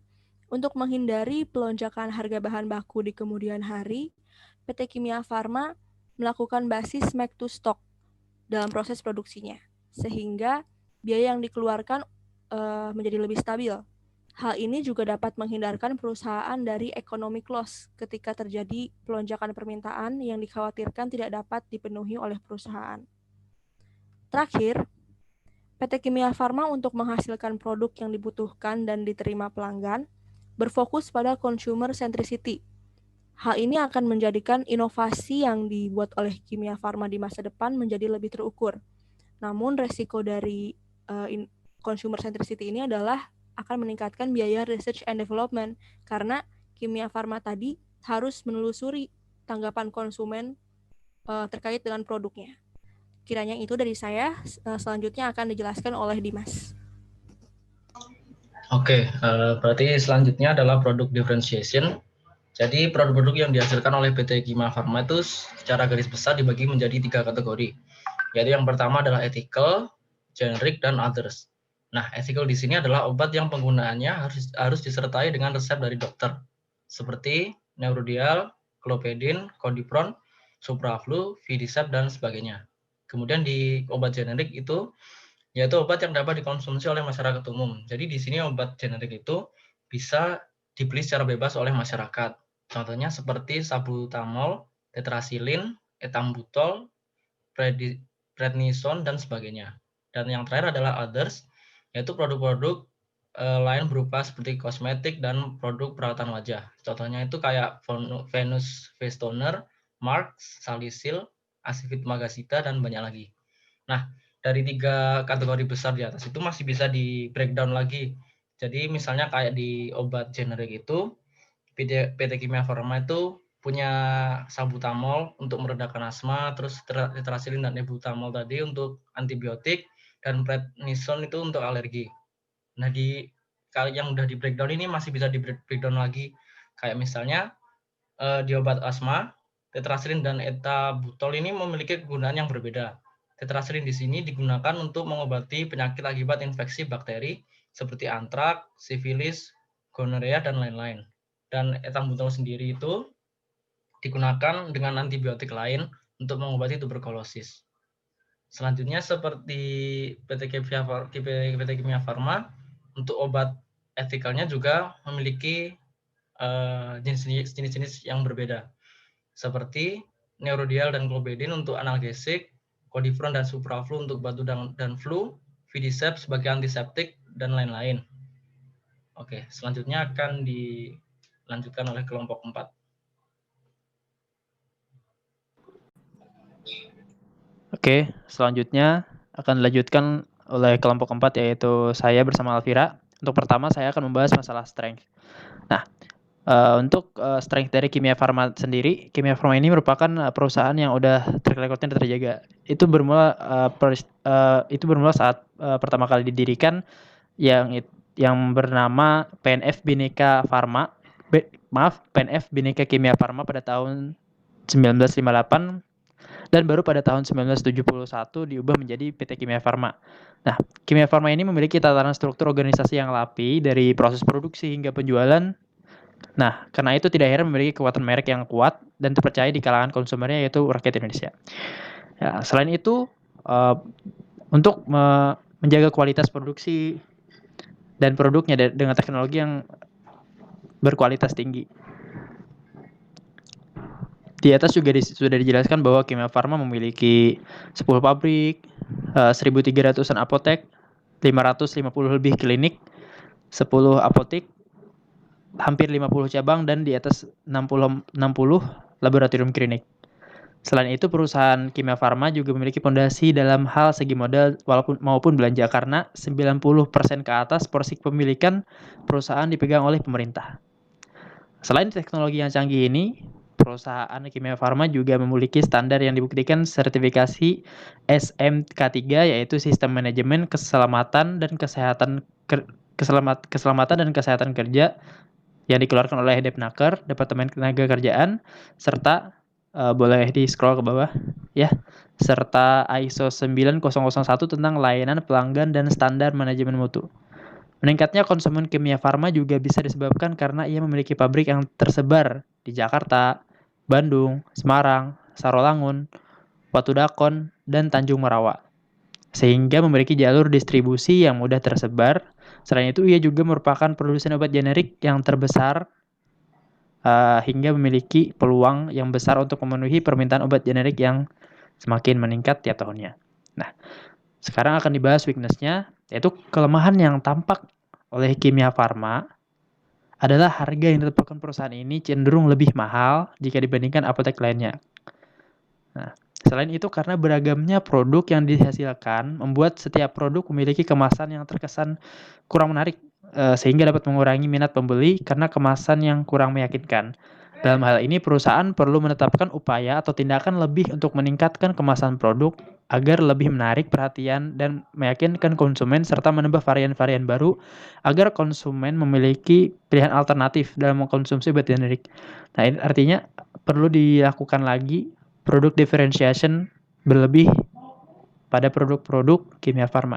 [SPEAKER 6] untuk menghindari pelonjakan harga bahan baku di kemudian hari, PT Kimia Farma melakukan basis make to stock dalam proses produksinya, sehingga biaya yang dikeluarkan menjadi lebih stabil. Hal ini juga dapat menghindarkan perusahaan dari economic loss ketika terjadi pelonjakan permintaan yang dikhawatirkan tidak dapat dipenuhi oleh perusahaan. Terakhir, PT Kimia Farma untuk menghasilkan produk yang dibutuhkan dan diterima pelanggan, berfokus pada consumer centricity. Hal ini akan menjadikan inovasi yang dibuat oleh Kimia Farma di masa depan menjadi lebih terukur. Namun, resiko dari consumer centricity ini adalah akan meningkatkan biaya research and development karena Kimia Farma tadi harus menelusuri tanggapan konsumen terkait dengan produknya. Kiranya itu dari saya, selanjutnya akan dijelaskan oleh Dimas.
[SPEAKER 7] Oke, berarti selanjutnya adalah produk differentiation. Jadi produk-produk yang dihasilkan oleh PT Kimia Farma itu secara garis besar dibagi menjadi 3 kategori. Yaitu yang pertama adalah ethical, generic, dan others. Nah, ethical di sini adalah obat yang penggunaannya harus disertai dengan resep dari dokter, seperti Neurodial, Clopidogrel, Codipron, Supraflu, Vidicep, dan sebagainya. Kemudian di obat generik itu yaitu obat yang dapat dikonsumsi oleh masyarakat umum. Jadi di sini obat generik itu bisa dibeli secara bebas oleh masyarakat. Contohnya seperti salbutamol, tetrasilin, etambutol, prednison, dan sebagainya. Dan yang terakhir adalah others, yaitu produk-produk lain berupa seperti kosmetik dan produk perawatan wajah. Contohnya itu kayak Venus Face Toner, Marks, Salicyl, Acivit Magasita, dan banyak lagi. Nah, dari 3 kategori besar di atas itu masih bisa di breakdown lagi. Jadi misalnya kayak di obat generik itu, PT Kimia Farma itu punya salbutamol untuk meredakan asma, terus tetrasilin dan ebutamol tadi untuk antibiotik, dan prednison itu untuk alergi. Nah, yang udah di breakdown ini masih bisa di breakdown lagi. Kayak misalnya di obat asma, tetrasilin dan etabutol ini memiliki kegunaan yang berbeda. Tetrasilin di sini digunakan untuk mengobati penyakit akibat infeksi bakteri seperti antrak, sifilis, gonorea, dan lain-lain. Dan etambutol sendiri itu digunakan dengan antibiotik lain untuk mengobati tuberkulosis. Selanjutnya seperti PT Kimia Farma, untuk obat etikalnya juga memiliki jenis-jenis yang berbeda. Seperti Neurodial dan Clopidogrel untuk analgesik, Codipron dan Supraflu untuk batuk dan flu, Vidicep sebagai antiseptik, dan lain-lain. Oke, selanjutnya akan dilanjutkan oleh kelompok 4.
[SPEAKER 1] Oke, selanjutnya akan dilanjutkan oleh kelompok 4 yaitu saya bersama Alvira. Untuk pertama saya akan membahas masalah strength. Nah, untuk strength dari Kimia Farma sendiri, Kimia Farma ini merupakan perusahaan yang udah track record-nya terjaga. Itu bermula saat pertama kali didirikan yang bernama PNF Bhinneka Farma. PNF Bhinneka Kimia Farma pada tahun 1958 dan baru pada tahun 1971 diubah menjadi PT Kimia Farma. Nah, Kimia Farma ini memiliki tatanan struktur organisasi yang rapi dari proses produksi hingga penjualan. Nah, karena itu tidak heran memiliki kekuatan merek yang kuat dan terpercaya di kalangan konsumernya yaitu rakyat Indonesia. Ya, selain itu, untuk menjaga kualitas produksi dan produknya dengan teknologi yang berkualitas tinggi. Di atas juga sudah dijelaskan bahwa Kimia Farma memiliki 10 pabrik, 1.300-an apotek, 550 lebih klinik, 10 apotek, hampir 50 cabang, dan di atas 60 laboratorium klinik. Selain itu, perusahaan Kimia Farma juga memiliki fondasi dalam hal segi modal maupun belanja karena 90% ke atas porsi kepemilikan perusahaan dipegang oleh pemerintah. Selain teknologi yang canggih ini, perusahaan Kimia Farma juga memiliki standar yang dibuktikan sertifikasi SMK3 yaitu Sistem Manajemen Keselamatan dan Kesehatan Kerja yang dikeluarkan oleh Depnaker, Departemen Ketenagakerjaan, serta boleh di-scroll ke bawah ya, serta ISO 9001 tentang layanan pelanggan dan standar manajemen mutu. Meningkatnya konsumen Kimia Farma juga bisa disebabkan karena ia memiliki pabrik yang tersebar di Jakarta, Bandung, Semarang, Sarolangun, Watu Dakon, dan Tanjung Merawa, sehingga memiliki jalur distribusi yang mudah tersebar. Selain itu, ia juga merupakan produsen obat generik yang terbesar hingga memiliki peluang yang besar untuk memenuhi permintaan obat generik yang semakin meningkat tiap tahunnya. Nah, sekarang akan dibahas weakness-nya, yaitu kelemahan yang tampak oleh Kimia Farma adalah harga yang ditetapkan perusahaan ini cenderung lebih mahal jika dibandingkan apotek lainnya. Nah, selain itu karena beragamnya produk yang dihasilkan membuat setiap produk memiliki kemasan yang terkesan kurang menarik sehingga dapat mengurangi minat pembeli karena kemasan yang kurang meyakinkan. Dalam hal ini, perusahaan perlu menetapkan upaya atau tindakan lebih untuk meningkatkan kemasan produk agar lebih menarik perhatian dan meyakinkan konsumen serta menambah varian-varian baru agar konsumen memiliki pilihan alternatif dalam mengkonsumsi obat generik. Nah, ini artinya perlu dilakukan lagi produk differentiation berlebih pada produk-produk kimia farma.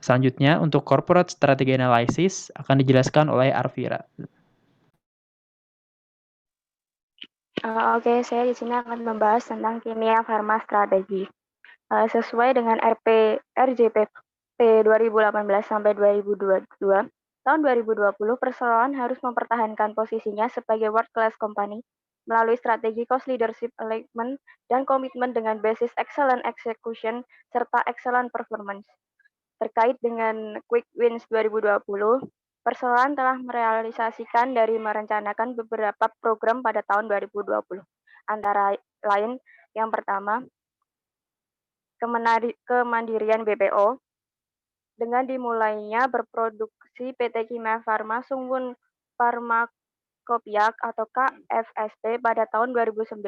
[SPEAKER 1] Selanjutnya, untuk corporate strategy analysis akan dijelaskan oleh Arvira.
[SPEAKER 8] Oke, saya di sini akan membahas tentang kimia farma strategi. Sesuai dengan RJPP 2018 sampai 2022, tahun 2020 perseroan harus mempertahankan posisinya sebagai world class company melalui strategi cost leadership alignment dan komitmen dengan basis excellent execution serta excellent performance. Terkait dengan Quick Wins 2020, perseroan telah merealisasikan dari merencanakan beberapa program pada tahun 2020. Antara lain, yang pertama, kemandirian BPO, dengan dimulainya berproduksi PT Kimia Farma Sunggun Pharmacopiac atau KFSP pada tahun 2019,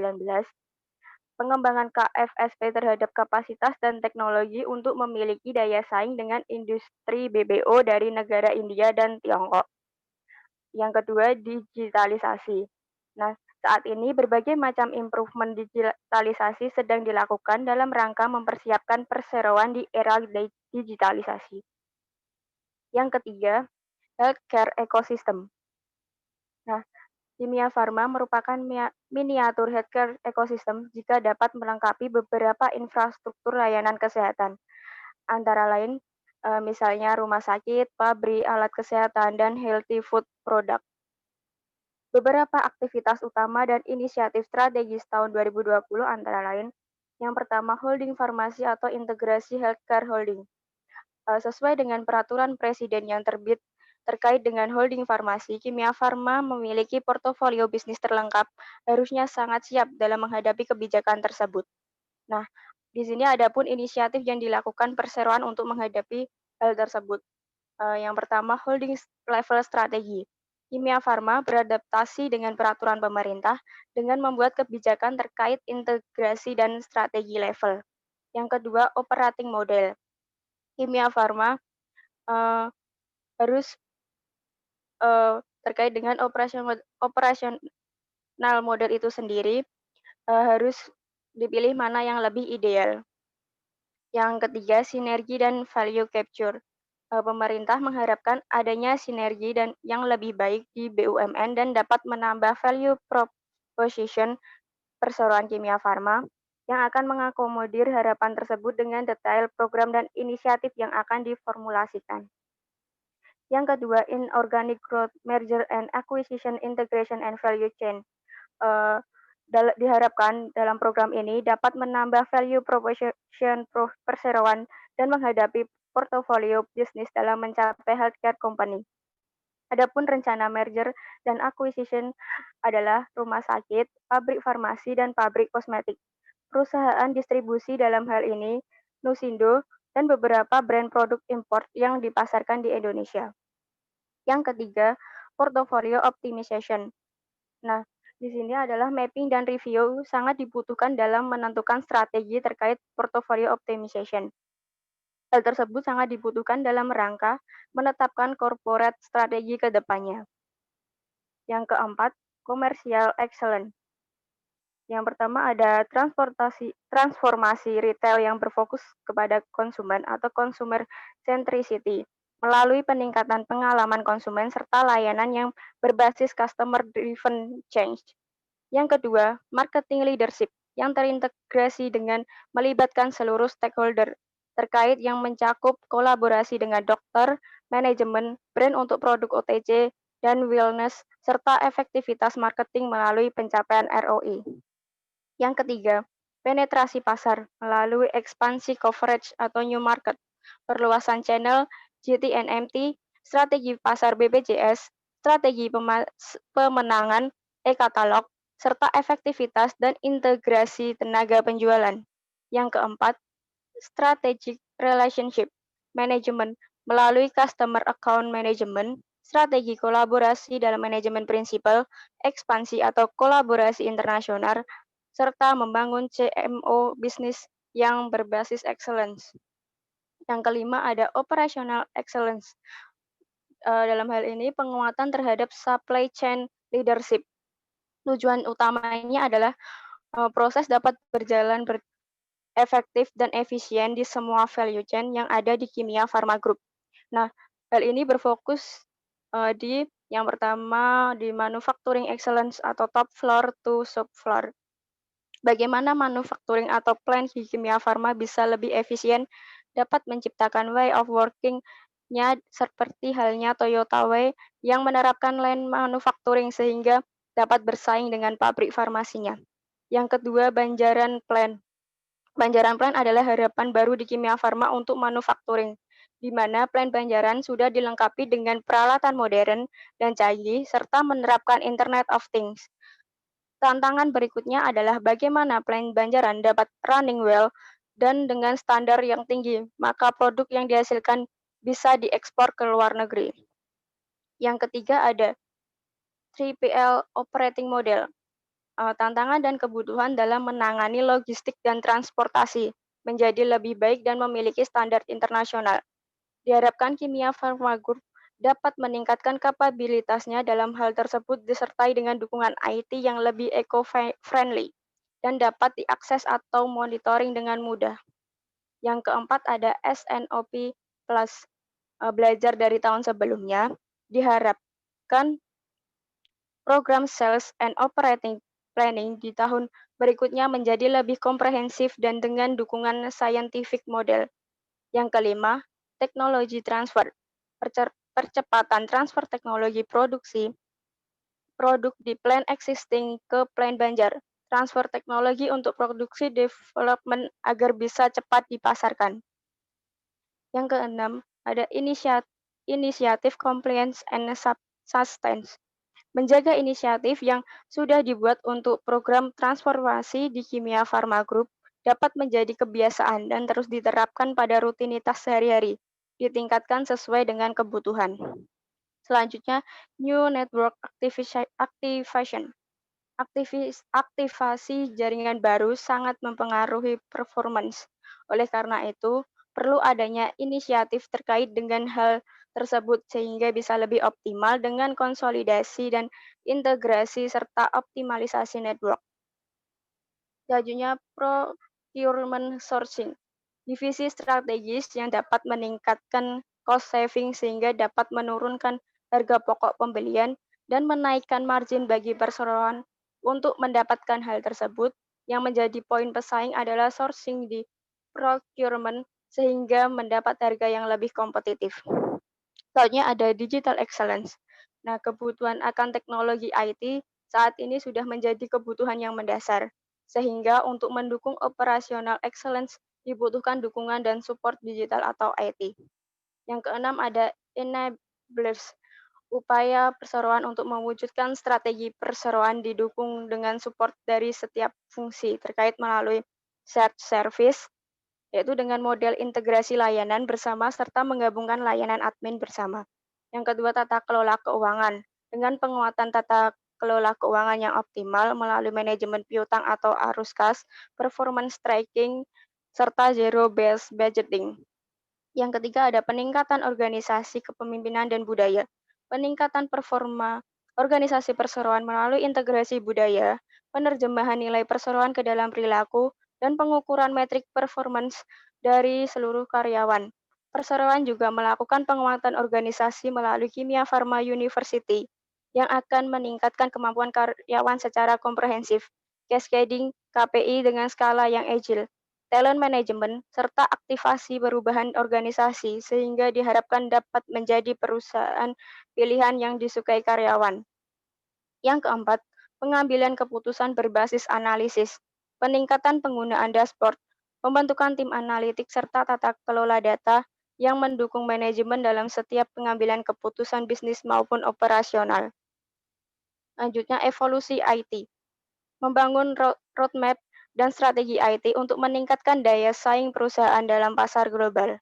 [SPEAKER 8] pengembangan KFSP terhadap kapasitas dan teknologi untuk memiliki daya saing dengan industri BPO dari negara India dan Tiongkok. Yang kedua, digitalisasi. Nah, saat ini berbagai macam improvement digitalisasi sedang dilakukan dalam rangka mempersiapkan perseroan di era digitalisasi. Yang ketiga, healthcare ecosystem. Nah, Kimia Farma merupakan miniatur healthcare ecosystem jika dapat melengkapi beberapa infrastruktur layanan kesehatan, antara lain misalnya rumah sakit, pabrik, alat kesehatan, dan healthy food product. Beberapa aktivitas utama dan inisiatif strategis tahun 2020 antara lain, yang pertama holding farmasi atau integrasi healthcare holding. Sesuai dengan peraturan presiden yang terbit terkait dengan holding farmasi, Kimia Farma memiliki portofolio bisnis terlengkap, harusnya sangat siap dalam menghadapi kebijakan tersebut. Nah, di sini ada pun inisiatif yang dilakukan perseroan untuk menghadapi hal tersebut. Yang pertama, holding level strategi. Kimia Farma beradaptasi dengan peraturan pemerintah dengan membuat kebijakan terkait integrasi dan strategi level. Yang kedua, operating model. Kimia Farma harus terkait dengan operasional model itu sendiri harus dipilih mana yang lebih ideal. Yang ketiga, sinergi dan value capture. Pemerintah mengharapkan adanya sinergi dan yang lebih baik di BUMN dan dapat menambah value proposition perseroan Kimia Farma yang akan mengakomodir harapan tersebut dengan detail program dan inisiatif yang akan diformulasikan. Yang kedua, inorganic growth, merger and acquisition, integration and value chain. Diharapkan dalam program ini dapat menambah value proposition perseroan dan menghadapi portofolio bisnis dalam mencapai healthcare company. Adapun rencana merger dan acquisition adalah rumah sakit, pabrik farmasi, dan pabrik kosmetik. Perusahaan distribusi dalam hal ini Nusindo dan beberapa brand produk import yang dipasarkan di Indonesia. Yang ketiga, portfolio optimization. Nah, di sini adalah mapping dan review sangat dibutuhkan dalam menentukan strategi terkait portfolio optimization. Hal tersebut sangat dibutuhkan dalam rangka menetapkan corporate strategi ke depannya. Yang keempat, commercial excellence. Yang pertama ada transformasi retail yang berfokus kepada konsumen atau consumer centricity melalui peningkatan pengalaman konsumen serta layanan yang berbasis customer driven change. Yang kedua, marketing leadership yang terintegrasi dengan melibatkan seluruh stakeholder terkait yang mencakup kolaborasi dengan dokter, manajemen, brand untuk produk OTC, dan wellness, serta efektivitas marketing melalui pencapaian ROI. Yang ketiga, penetrasi pasar melalui ekspansi coverage atau new market, perluasan channel, GT&MT, strategi pasar BPJS, strategi pemenangan e-katalog, serta efektivitas dan integrasi tenaga penjualan. Yang keempat, strategic relationship management melalui customer account management, strategi kolaborasi dalam manajemen prinsipal, ekspansi atau kolaborasi internasional, serta membangun CMO bisnis yang berbasis excellence. Yang kelima ada operational excellence. Dalam hal ini penguatan terhadap supply chain leadership. Tujuan utamanya adalah proses dapat berjalan efektif dan efisien di semua value chain yang ada di Kimia Farma Group. Nah, hal ini berfokus di yang pertama di manufacturing excellence atau top floor to shop floor. Bagaimana manufacturing atau plant di Kimia Farma bisa lebih efisien, dapat menciptakan way of working-nya seperti halnya Toyota Way yang menerapkan lean manufacturing sehingga dapat bersaing dengan pabrik farmasinya. Yang kedua, Banjaran Plan. Banjaran Plan adalah harapan baru di Kimia Farma untuk manufacturing, di mana Plan Banjaran sudah dilengkapi dengan peralatan modern dan canggih serta menerapkan Internet of Things. Tantangan berikutnya adalah bagaimana Plan Banjaran dapat running well dan dengan standar yang tinggi, maka produk yang dihasilkan bisa diekspor ke luar negeri. Yang ketiga ada 3PL Operating Model. Tantangan dan kebutuhan dalam menangani logistik dan transportasi menjadi lebih baik dan memiliki standar internasional. Diharapkan Kimia Farma Group dapat meningkatkan kapabilitasnya dalam hal tersebut disertai dengan dukungan IT yang lebih eco-friendly dan dapat diakses atau monitoring dengan mudah. Yang keempat ada SNOP Plus. Belajar dari tahun sebelumnya, diharapkan program Sales and Operating Planning di tahun berikutnya menjadi lebih komprehensif dan dengan dukungan scientific model. Yang kelima, teknologi transfer. Percepatan transfer teknologi produksi produk di plan existing ke plan Banjar. Transfer teknologi untuk produksi development agar bisa cepat dipasarkan. Yang keenam, ada inisiatif compliance and sustenance. Menjaga inisiatif yang sudah dibuat untuk program transformasi di Kimia Farma Group dapat menjadi kebiasaan dan terus diterapkan pada rutinitas sehari-hari, ditingkatkan sesuai dengan kebutuhan. Selanjutnya, new network activation. Aktivasi jaringan baru sangat mempengaruhi performance. Oleh karena itu, perlu adanya inisiatif terkait dengan hal tersebut sehingga bisa lebih optimal dengan konsolidasi dan integrasi serta optimalisasi network. Selanjutnya, procurement sourcing. Divisi strategis yang dapat meningkatkan cost saving sehingga dapat menurunkan harga pokok pembelian dan menaikkan margin bagi perseroan. Untuk mendapatkan hal tersebut, yang menjadi poin pesaing adalah sourcing di procurement sehingga mendapat harga yang lebih kompetitif. Selanjutnya ada digital excellence. Nah, kebutuhan akan teknologi IT saat ini sudah menjadi kebutuhan yang mendasar, sehingga untuk mendukung operational excellence dibutuhkan dukungan dan support digital atau IT. Yang keenam ada enablers. Upaya perseroan untuk mewujudkan strategi perseroan didukung dengan support dari setiap fungsi terkait melalui shared service, yaitu dengan model integrasi layanan bersama serta menggabungkan layanan admin bersama. Yang kedua, tata kelola keuangan. Dengan penguatan tata kelola keuangan yang optimal melalui manajemen piutang atau arus kas, performance tracking, serta zero-based budgeting. Yang ketiga ada peningkatan organisasi kepemimpinan dan budaya. Peningkatan performa organisasi perseroan melalui integrasi budaya, penerjemahan nilai perseroan ke dalam perilaku, dan pengukuran metrik performance dari seluruh karyawan. Perseroan juga melakukan penguatan organisasi melalui Kimia Farma University yang akan meningkatkan kemampuan karyawan secara komprehensif, cascading KPI dengan skala yang agile, talent management, serta aktivasi perubahan organisasi sehingga diharapkan dapat menjadi perusahaan pilihan yang disukai karyawan. Yang keempat, pengambilan keputusan berbasis analisis, peningkatan penggunaan dashboard, pembentukan tim analitik serta tata kelola data yang mendukung manajemen dalam setiap pengambilan keputusan bisnis maupun operasional. Selanjutnya, evolusi IT. Membangun roadmap dan strategi IT untuk meningkatkan daya saing perusahaan dalam pasar global.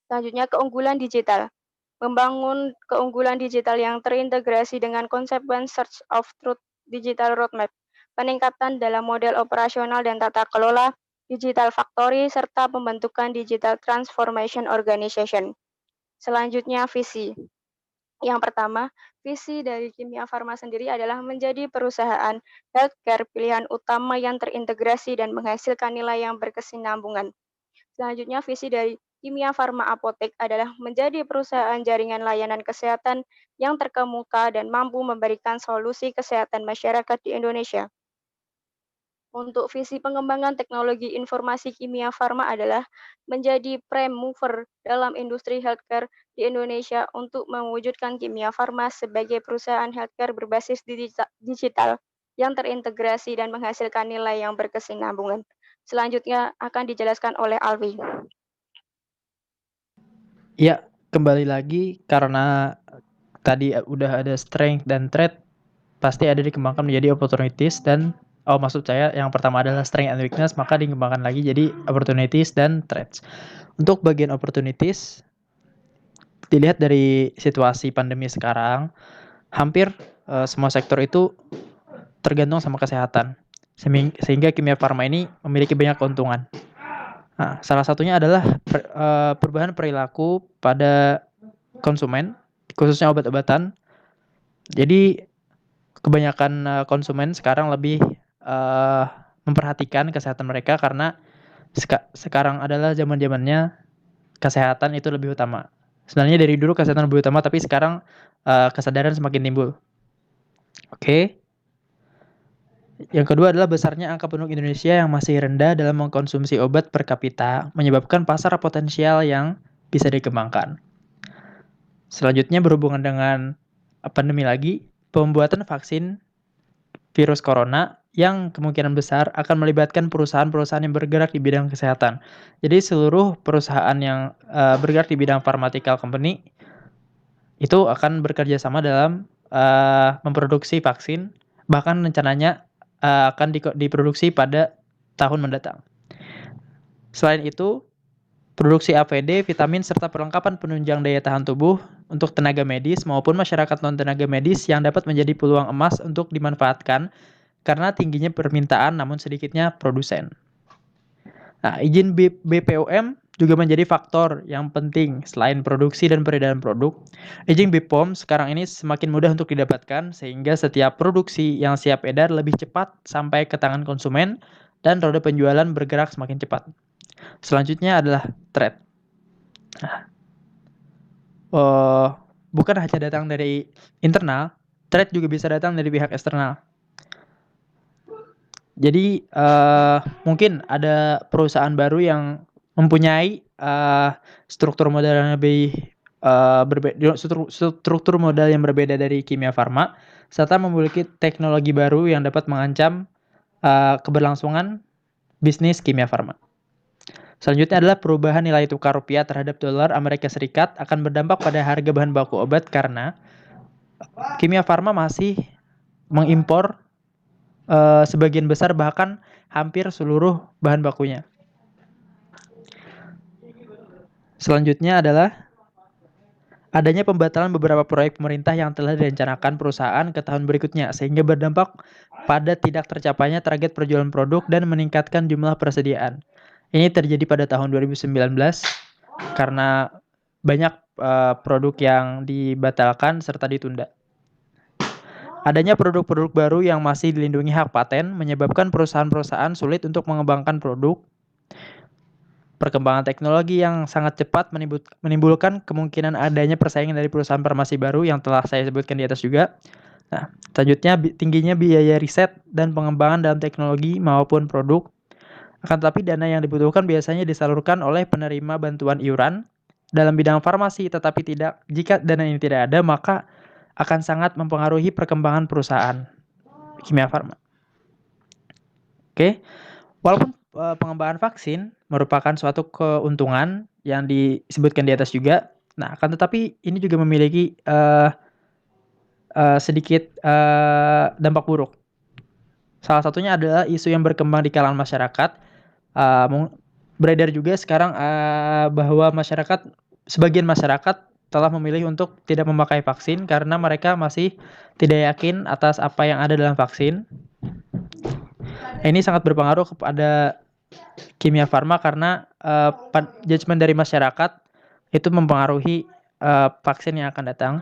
[SPEAKER 8] Selanjutnya, keunggulan digital. membangun keunggulan digital yang terintegrasi dengan konsep One Search of Truth Digital Roadmap, peningkatan dalam model operasional dan tata kelola digital factory, serta pembentukan digital transformation organization. Selanjutnya, visi. Yang pertama, visi dari Kimia Farma sendiri adalah menjadi perusahaan healthcare pilihan utama yang terintegrasi dan menghasilkan nilai yang berkesinambungan. Selanjutnya, visi dari Kimia Farma Apotek adalah menjadi perusahaan jaringan layanan kesehatan yang terkemuka dan mampu memberikan solusi kesehatan masyarakat di Indonesia. Untuk visi pengembangan teknologi informasi Kimia Farma adalah menjadi prime mover dalam industri healthcare di Indonesia untuk mewujudkan Kimia Farma sebagai perusahaan healthcare berbasis digital yang terintegrasi dan menghasilkan nilai yang berkesinambungan. Selanjutnya akan dijelaskan oleh Alwi.
[SPEAKER 1] Ya, kembali lagi karena tadi udah ada strength dan threat, pasti ada dikembangkan menjadi opportunities dan maksud saya yang pertama adalah strength and weakness, maka dikembangkan lagi jadi opportunities dan threats. Untuk bagian opportunities, dilihat dari situasi pandemi sekarang, hampir semua sektor itu tergantung sama kesehatan. Sehingga Kimia Farma ini memiliki banyak keuntungan. Nah, salah satunya adalah perubahan perilaku pada konsumen, khususnya obat-obatan. Jadi kebanyakan konsumen sekarang lebih memperhatikan kesehatan mereka karena sekarang adalah zaman-zamannya kesehatan itu lebih utama. Sebenarnya dari dulu kesehatan lebih utama, tapi sekarang kesadaran semakin timbul. Oke. Yang kedua adalah besarnya angka penduduk Indonesia yang masih rendah dalam mengkonsumsi obat per kapita, menyebabkan pasar potensial yang bisa dikembangkan. Selanjutnya berhubungan dengan pandemi lagi, pembuatan vaksin virus corona yang kemungkinan besar akan melibatkan perusahaan-perusahaan yang bergerak di bidang kesehatan. Jadi seluruh perusahaan yang bergerak di bidang pharmaceutical company itu akan bekerja sama dalam memproduksi vaksin, bahkan rencananya akan diproduksi pada tahun mendatang. Selain itu, produksi APD, vitamin, serta perlengkapan penunjang daya tahan tubuh untuk tenaga medis maupun masyarakat non-tenaga medis yang dapat menjadi peluang emas untuk dimanfaatkan karena tingginya permintaan namun sedikitnya produsen. Nah, izin BPOM juga menjadi faktor yang penting selain produksi dan peredaran produk. Izin BPOM sekarang ini semakin mudah untuk didapatkan sehingga setiap produksi yang siap edar lebih cepat sampai ke tangan konsumen dan roda penjualan bergerak semakin cepat. Selanjutnya adalah threat. Bukan hanya datang dari internal, threat juga bisa datang dari pihak eksternal. Jadi mungkin ada perusahaan baru yang mempunyai struktur modal yang lebih struktur modal yang berbeda dari Kimia Farma, serta memiliki teknologi baru yang dapat mengancam keberlangsungan bisnis Kimia Farma. Selanjutnya adalah perubahan nilai tukar rupiah terhadap dolar Amerika Serikat akan berdampak pada harga bahan baku obat karena Kimia Farma masih mengimpor sebagian besar bahkan hampir seluruh bahan bakunya. Selanjutnya adalah adanya pembatalan beberapa proyek pemerintah yang telah direncanakan perusahaan ke tahun berikutnya sehingga berdampak pada tidak tercapainya target perjualan produk dan meningkatkan jumlah persediaan. Ini terjadi pada tahun 2019 karena banyak produk yang dibatalkan serta ditunda. Adanya produk-produk baru yang masih dilindungi hak paten menyebabkan perusahaan-perusahaan sulit untuk mengembangkan produk. Perkembangan teknologi yang sangat cepat menimbulkan kemungkinan adanya persaingan dari perusahaan farmasi baru yang telah saya sebutkan di atas juga. Nah, selanjutnya tingginya biaya riset dan pengembangan dalam teknologi maupun produk. Akan tetapi dana yang dibutuhkan biasanya disalurkan oleh penerima bantuan iuran dalam bidang farmasi, tetapi jika dana ini tidak ada, maka akan sangat mempengaruhi perkembangan perusahaan Kimia Farma. Oke, walaupun pengembangan vaksin merupakan suatu keuntungan yang disebutkan di atas juga, nah akan tetapi ini juga memiliki sedikit dampak buruk. Salah satunya adalah isu yang berkembang di kalangan masyarakat. Beredar juga sekarang bahwa sebagian masyarakat telah memilih untuk tidak memakai vaksin karena mereka masih tidak yakin atas apa yang ada dalam vaksin. Ini sangat berpengaruh kepada Kimia Farma karena judgement dari masyarakat itu mempengaruhi vaksin yang akan datang.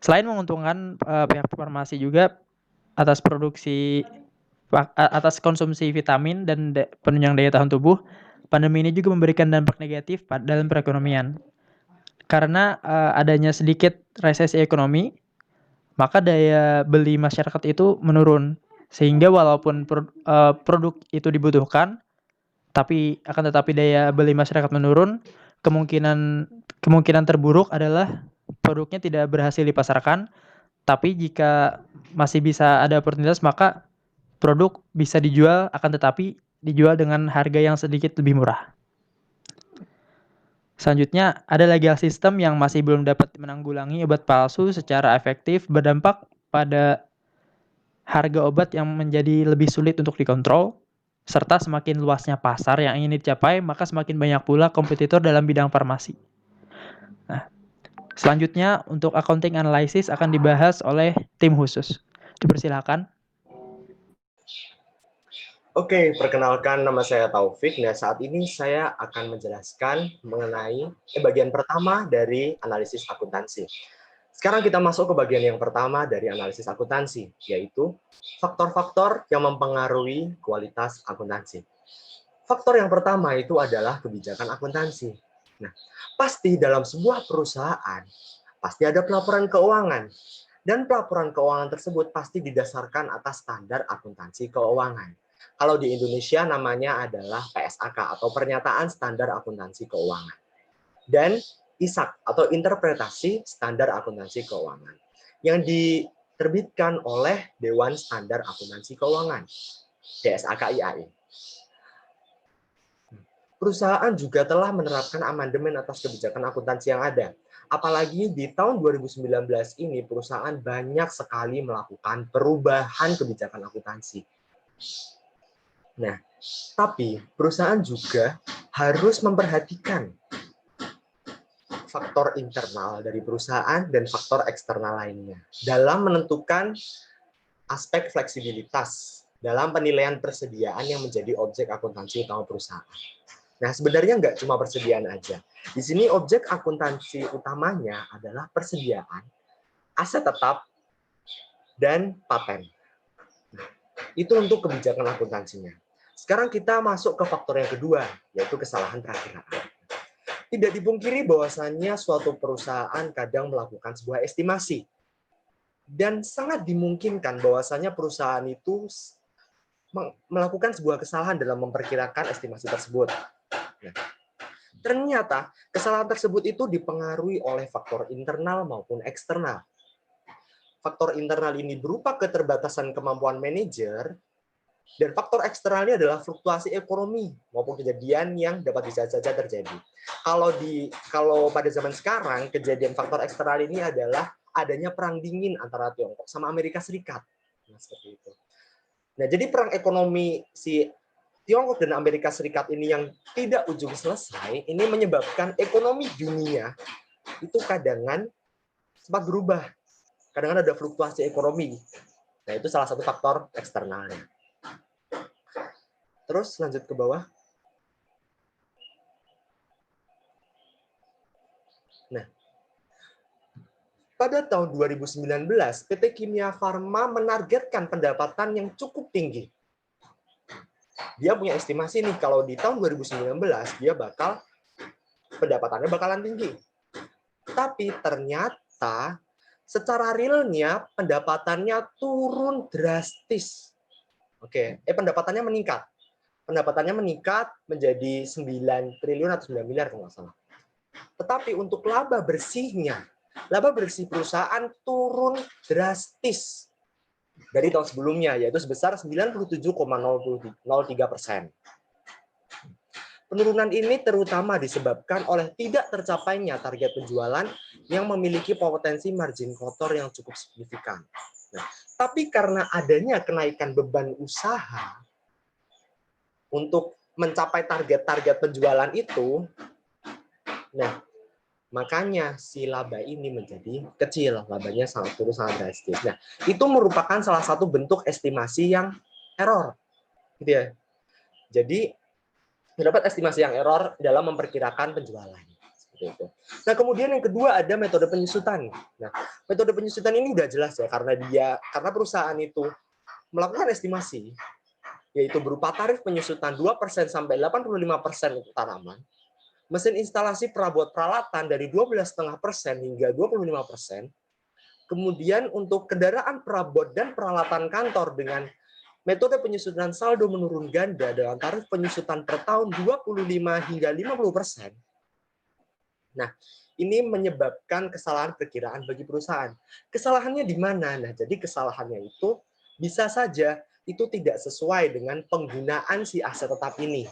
[SPEAKER 1] Selain menguntungkan pihak farmasi juga atas konsumsi vitamin dan penunjang daya tahan tubuh, pandemi ini juga memberikan dampak negatif dalam perekonomian. Karena adanya sedikit resesi ekonomi, maka daya beli masyarakat itu menurun. Sehingga walaupun produk itu dibutuhkan, tetapi daya beli masyarakat menurun, kemungkinan terburuk adalah produknya tidak berhasil dipasarkan, tapi jika masih bisa ada oportunitas maka produk bisa dijual, akan tetapi dijual dengan harga yang sedikit lebih murah. Selanjutnya, ada legal system yang masih belum dapat menanggulangi obat palsu secara efektif, berdampak pada harga obat yang menjadi lebih sulit untuk dikontrol, serta semakin luasnya pasar yang ingin dicapai, maka semakin banyak pula kompetitor dalam bidang farmasi. Nah, selanjutnya untuk accounting analysis akan dibahas oleh tim khusus. Dipersilakan.
[SPEAKER 9] Oke, perkenalkan nama saya Taufik. Nah, saat ini saya akan menjelaskan mengenai bagian pertama dari analisis akuntansi. Sekarang kita masuk ke bagian yang pertama dari analisis akuntansi, yaitu faktor-faktor yang mempengaruhi kualitas akuntansi. Faktor yang pertama itu adalah kebijakan akuntansi. Nah, pasti dalam sebuah perusahaan, pasti ada pelaporan keuangan. Dan pelaporan keuangan tersebut pasti didasarkan atas standar akuntansi keuangan. Kalau di Indonesia namanya adalah PSAK atau Pernyataan Standar Akuntansi Keuangan. Dan ISAK atau Interpretasi Standar Akuntansi Keuangan yang diterbitkan oleh Dewan Standar Akuntansi Keuangan, DSAK-IAI. Perusahaan juga telah menerapkan amandemen atas kebijakan akuntansi yang ada. Apalagi di tahun 2019 ini perusahaan banyak sekali melakukan perubahan kebijakan akuntansi. Nah, tapi perusahaan juga harus memperhatikan faktor internal dari perusahaan dan faktor eksternal lainnya dalam menentukan aspek fleksibilitas dalam penilaian persediaan yang menjadi objek akuntansi utama perusahaan. Nah, sebenarnya nggak cuma persediaan aja. Di sini objek akuntansi utamanya adalah persediaan, aset tetap, dan paten. Nah, itu untuk kebijakan akuntansinya. Sekarang kita masuk ke faktor yang kedua, yaitu kesalahan perakiraan. Tidak dipungkiri bahwasannya suatu perusahaan kadang melakukan sebuah estimasi. Dan sangat dimungkinkan bahwasannya perusahaan itu melakukan sebuah kesalahan dalam memperkirakan estimasi tersebut. Nah, ternyata kesalahan tersebut itu dipengaruhi oleh faktor internal maupun eksternal. Faktor internal ini berupa keterbatasan kemampuan manajer, dan faktor eksternalnya adalah fluktuasi ekonomi maupun kejadian yang dapat bisa saja terjadi. Kalau pada zaman sekarang kejadian faktor eksternal ini adalah adanya perang dingin antara Tiongkok sama Amerika Serikat. Nah, seperti itu. Nah, jadi perang ekonomi si Tiongkok dan Amerika Serikat ini yang tidak ujung selesai, ini menyebabkan ekonomi dunia itu kadang sempat berubah. Kadang ada fluktuasi ekonomi. Nah, itu salah satu faktor eksternalnya. Terus lanjut ke bawah. Nah, pada tahun 2019, PT Kimia Farma menargetkan pendapatan yang cukup tinggi. Dia punya estimasi nih, kalau di tahun 2019, dia pendapatannya bakalan tinggi. Tapi ternyata, secara realnya, pendapatannya turun drastis. Pendapatannya meningkat. Pendapatannya meningkat menjadi 9 triliun atau 9 miliar kalau nggak salah. Tetapi untuk laba bersih perusahaan turun drastis dari tahun sebelumnya, yaitu sebesar 97,03%. Penurunan ini terutama disebabkan oleh tidak tercapainya target penjualan yang memiliki potensi margin kotor yang cukup signifikan. Nah, tapi karena adanya kenaikan beban usaha untuk mencapai target-target penjualan itu, nah, Makanya si laba ini menjadi kecil, labanya sangat turun sangat drastis. Nah, itu merupakan salah satu bentuk estimasi yang error, gitu ya. Jadi terdapat estimasi yang error dalam memperkirakan penjualan. Seperti itu. Nah, kemudian yang kedua ada metode penyusutan. Nah, metode penyusutan ini udah jelas ya, karena perusahaan itu melakukan estimasi, yaitu berupa tarif penyusutan 2% sampai 85% untuk tanaman, mesin instalasi perabot peralatan dari 12,5% hingga 25%, kemudian untuk kendaraan perabot dan peralatan kantor dengan metode penyusutan saldo menurun ganda dengan tarif penyusutan per tahun 25 hingga 50%. Nah, ini menyebabkan kesalahan perkiraan bagi perusahaan. Kesalahannya di mana? Nah, jadi kesalahannya itu bisa saja itu tidak sesuai dengan penggunaan si aset tetap ini.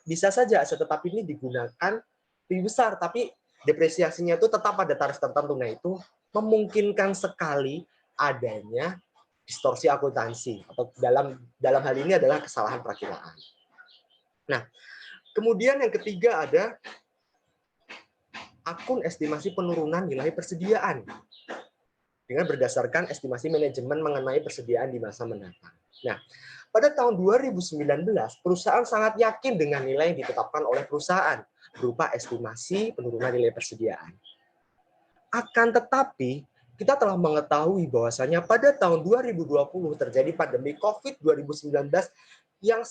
[SPEAKER 9] Bisa saja aset tetap ini digunakan lebih besar, tapi depresiasinya itu tetap pada tarif tertentu. Nah, itu memungkinkan sekali adanya distorsi akuntansi, atau dalam hal ini adalah kesalahan perakiraan. Nah, kemudian yang ketiga ada akun estimasi penurunan nilai persediaan dengan berdasarkan estimasi manajemen mengenai persediaan di masa mendatang. Nah, pada tahun 2019, perusahaan sangat yakin dengan nilai yang ditetapkan oleh perusahaan berupa estimasi penurunan nilai persediaan. Akan tetapi, kita telah mengetahui bahwasanya pada tahun 2020 terjadi pandemi COVID-19 yang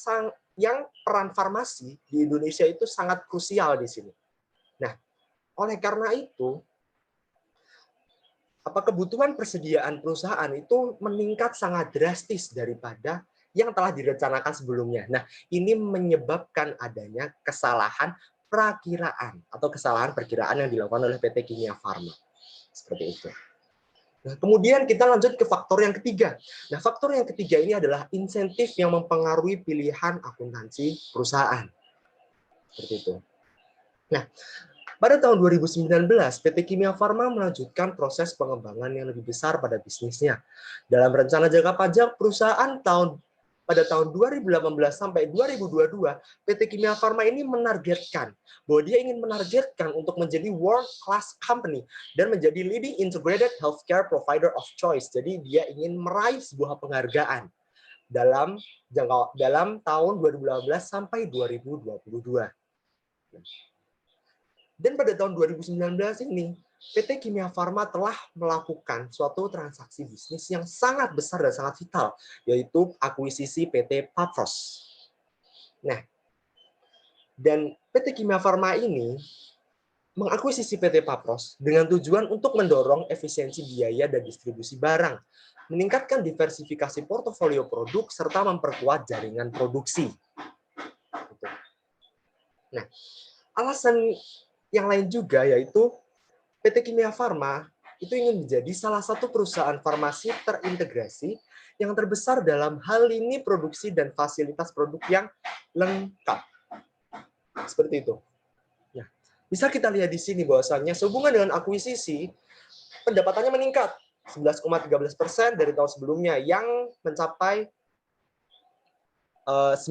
[SPEAKER 9] peran farmasi di Indonesia itu sangat krusial di sini. Nah, oleh karena itu, kebutuhan persediaan perusahaan itu meningkat sangat drastis daripada yang telah direncanakan sebelumnya. Nah, ini menyebabkan adanya kesalahan perakiraan atau kesalahan perkiraan yang dilakukan oleh PT Kimia Farma. Seperti itu. Nah, kemudian kita lanjut ke faktor yang ketiga. Nah, faktor yang ketiga ini adalah insentif yang mempengaruhi pilihan akuntansi perusahaan. Seperti itu. Nah, pada tahun 2019, PT Kimia Farma melanjutkan proses pengembangan yang lebih besar pada bisnisnya. Dalam rencana jangka panjang perusahaan pada tahun 2018 sampai 2022, PT Kimia Farma ini menargetkan bahwa dia ingin menargetkan untuk menjadi world class company dan menjadi leading integrated healthcare provider of choice. Jadi dia ingin meraih sebuah penghargaan dalam tahun 2018 sampai 2022. Dan pada tahun 2019 ini, PT Kimia Farma telah melakukan suatu transaksi bisnis yang sangat besar dan sangat vital, yaitu akuisisi PT Paphos. Nah, dan PT Kimia Farma ini mengakuisisi PT Paphos dengan tujuan untuk mendorong efisiensi biaya dan distribusi barang, meningkatkan diversifikasi portofolio produk, serta memperkuat jaringan produksi. Nah, alasan yang lain juga yaitu PT Kimia Farma itu ingin menjadi salah satu perusahaan farmasi terintegrasi yang terbesar dalam hal ini produksi dan fasilitas produk yang lengkap. Seperti itu. Nah, bisa kita lihat di sini bahwasannya sehubungan dengan akuisisi, pendapatannya meningkat 11,13% dari tahun sebelumnya yang mencapai 9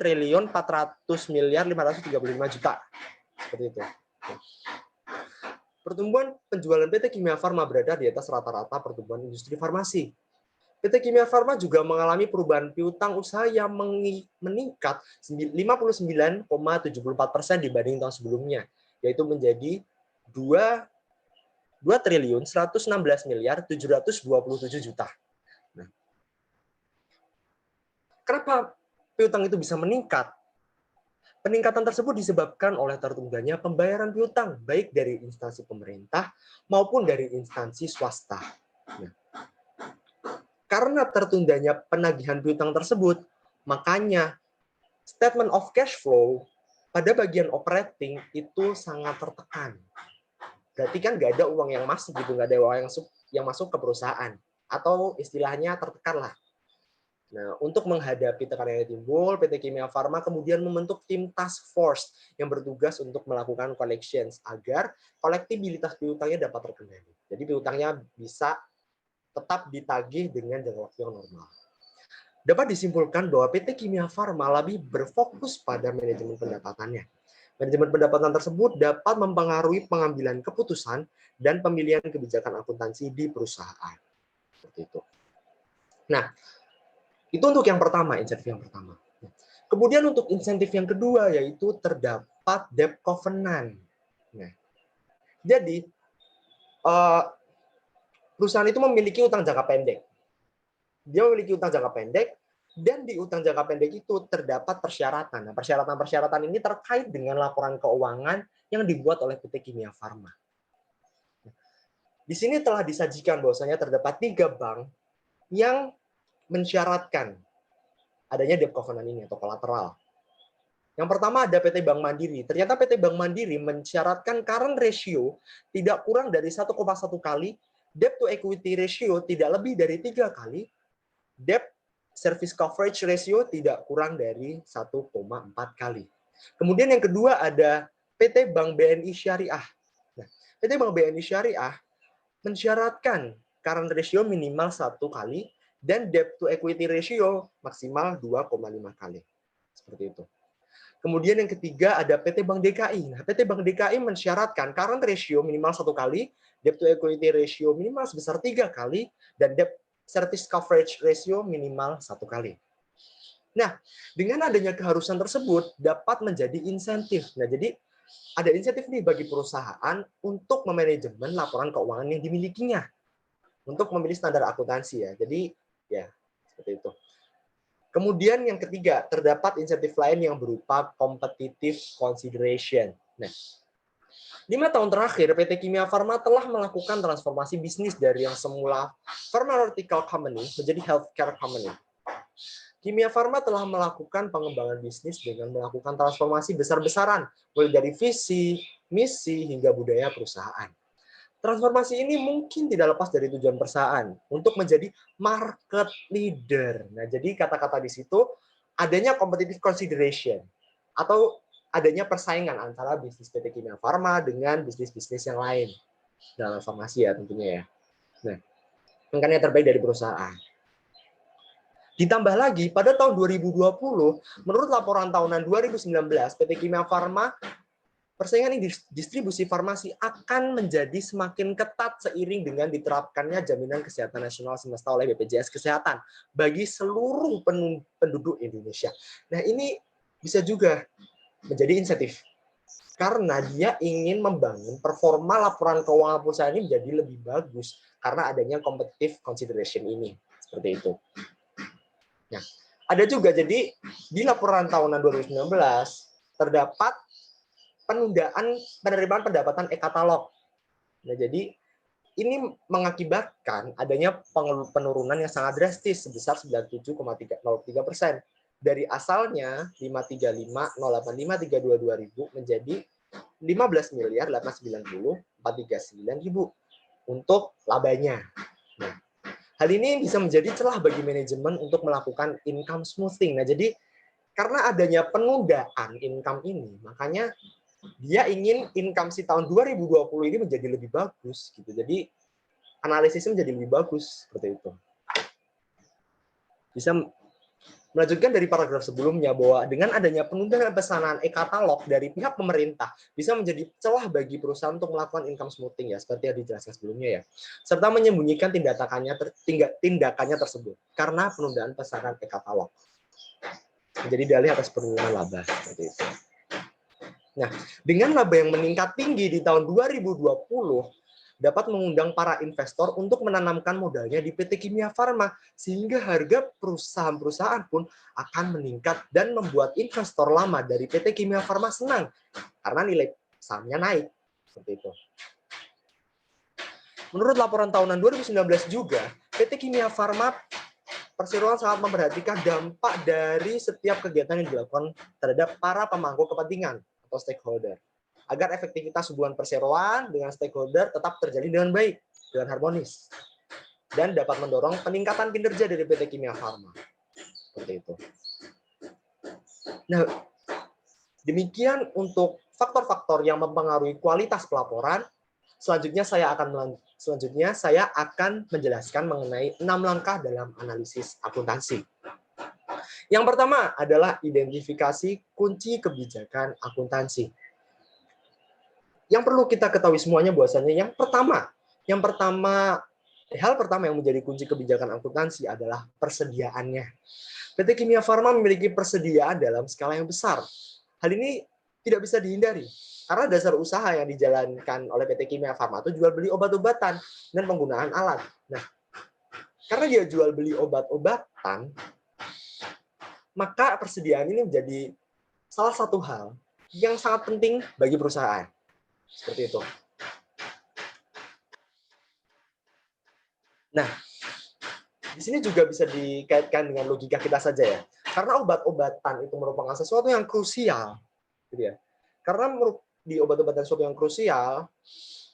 [SPEAKER 9] triliun 400 miliar 535 juta. Seperti itu. Pertumbuhan penjualan PT Kimia Farma berada di atas rata-rata pertumbuhan industri farmasi. PT Kimia Farma juga mengalami perubahan piutang usaha yang meningkat 59,74% dibanding tahun sebelumnya, yaitu menjadi 2 triliun 116 miliar 727 juta. Nah, kenapa piutang itu bisa meningkat? Peningkatan tersebut disebabkan oleh tertundanya pembayaran piutang, baik dari instansi pemerintah maupun dari instansi swasta. Nah, karena tertundanya penagihan piutang tersebut, makanya statement of cash flow pada bagian operating itu sangat tertekan. Berarti kan nggak ada uang yang masuk gitu, nggak ada uang yang masuk ke perusahaan, atau istilahnya tertekan lah. Nah, untuk menghadapi tekanan yang timbul, PT Kimia Farma kemudian membentuk tim task force yang bertugas untuk melakukan collections agar kolektibilitas piutangnya dapat terkendali. Jadi piutangnya bisa tetap ditagih dengan jangka waktu yang normal. Dapat disimpulkan bahwa PT Kimia Farma lebih berfokus pada manajemen pendapatannya. Manajemen pendapatan tersebut dapat mempengaruhi pengambilan keputusan dan pemilihan kebijakan akuntansi di perusahaan. Seperti itu. Nah, itu untuk yang pertama, insentif yang pertama. Kemudian untuk insentif yang kedua, yaitu terdapat debt covenant. Nah, jadi, perusahaan itu memiliki utang jangka pendek. Dia memiliki utang jangka pendek, dan di utang jangka pendek itu terdapat persyaratan. Nah, persyaratan-persyaratan ini terkait dengan laporan keuangan yang dibuat oleh PT Kimia Farma. Di sini telah disajikan bahwasanya terdapat 3 bank yang mensyaratkan adanya debt covenant ini atau kolateral. Yang pertama ada PT Bank Mandiri. Ternyata PT Bank Mandiri mensyaratkan current ratio tidak kurang dari 1,1 kali, debt to equity ratio tidak lebih dari 3 kali, debt service coverage ratio tidak kurang dari 1,4 kali. Kemudian yang kedua ada PT Bank BNI Syariah. Nah, PT Bank BNI Syariah mensyaratkan current ratio minimal 1 kali dan debt to equity ratio maksimal 2,5 kali. Seperti itu. Kemudian yang ketiga ada PT Bank DKI. Nah, PT Bank DKI mensyaratkan current ratio minimal 1 kali, debt to equity ratio minimal sebesar 3 kali, dan debt service coverage ratio minimal 1 kali. Nah, dengan adanya keharusan tersebut dapat menjadi insentif. Nah, jadi ada insentif nih bagi perusahaan untuk memanajemen laporan keuangan yang dimilikinya untuk memilih standar akuntansi ya. Jadi ya seperti itu. Kemudian yang ketiga, terdapat insentif lain yang berupa competitive consideration. Nah, 5 tahun terakhir PT Kimia Farma telah melakukan transformasi bisnis dari yang semula pharmaceutical company menjadi healthcare company. Kimia Farma telah melakukan pengembangan bisnis dengan melakukan transformasi besar-besaran, mulai dari visi, misi, hingga budaya perusahaan. Transformasi ini mungkin tidak lepas dari tujuan perusahaan untuk menjadi market leader. Nah, jadi kata-kata di situ adanya competitive consideration atau adanya persaingan antara bisnis PT Kimia Farma dengan bisnis-bisnis yang lain dalam farmasi ya tentunya ya. Nah, makanya terbaik dari perusahaan. Ditambah lagi pada tahun 2020, menurut laporan tahunan 2019, PT Kimia Farma persaingan distribusi farmasi akan menjadi semakin ketat seiring dengan diterapkannya jaminan kesehatan nasional semesta oleh BPJS Kesehatan bagi seluruh penduduk Indonesia. Nah, ini bisa juga menjadi insentif karena dia ingin membangun performa laporan keuangan perusahaan ini menjadi lebih bagus karena adanya competitive consideration ini. Seperti itu. Nah, ada juga jadi di laporan tahunan 2019 terdapat penundaan penerimaan pendapatan e-katalog. Nah, jadi ini mengakibatkan adanya penurunan yang sangat drastis sebesar 97,03% dari asalnya 535.085.322.000 menjadi 15.890.439.000 untuk labanya. Nah, hal ini bisa menjadi celah bagi manajemen untuk melakukan income smoothing. Nah, jadi karena adanya penundaan income ini, makanya dia ingin income si tahun 2020 ini menjadi lebih bagus gitu. Jadi analisisnya menjadi lebih bagus seperti itu. Bisa melanjutkan dari paragraf sebelumnya bahwa dengan adanya penundaan pesanan e-katalog dari pihak pemerintah bisa menjadi celah bagi perusahaan untuk melakukan income smoothing ya seperti yang dijelaskan sebelumnya ya. Serta menyembunyikan tindakannya tersebut karena penundaan pesanan e-katalog. Menjadi dalih atas penurunan laba seperti itu. Nah, dengan laba yang meningkat tinggi di tahun 2020, dapat mengundang para investor untuk menanamkan modalnya di PT Kimia Farma, sehingga harga perusahaan-perusahaan pun akan meningkat dan membuat investor lama dari PT Kimia Farma senang, karena nilai sahamnya naik. Seperti itu. Menurut laporan tahunan 2019 juga, PT Kimia Farma perseroan sangat memperhatikan dampak dari setiap kegiatan yang dilakukan terhadap para pemangku kepentingan atau stakeholder, agar efektivitas hubungan perseroan dengan stakeholder tetap terjadi dengan baik, dengan harmonis, dan dapat mendorong peningkatan kinerja dari PT Kimia Farma. Seperti itu. Nah, demikian untuk faktor-faktor yang mempengaruhi kualitas pelaporan. Selanjutnya saya akan menjelaskan mengenai 6 langkah dalam analisis akuntansi. Yang pertama adalah identifikasi kunci kebijakan akuntansi. yang perlu kita ketahui semuanya bahwasanya hal pertama yang menjadi kunci kebijakan akuntansi adalah persediaannya. PT Kimia Farma memiliki persediaan dalam skala yang besar. Hal ini tidak bisa dihindari, karena dasar usaha yang dijalankan oleh PT Kimia Farma itu jual beli obat-obatan dan penggunaan alat. Nah, karena dia jual beli obat-obatan, maka persediaan ini menjadi salah satu hal yang sangat penting bagi perusahaan. Seperti itu. Nah, di sini juga bisa dikaitkan dengan logika kita saja ya. Karena obat-obatan itu merupakan sesuatu yang krusial, gitu ya. Karena di obat-obatan sesuatu yang krusial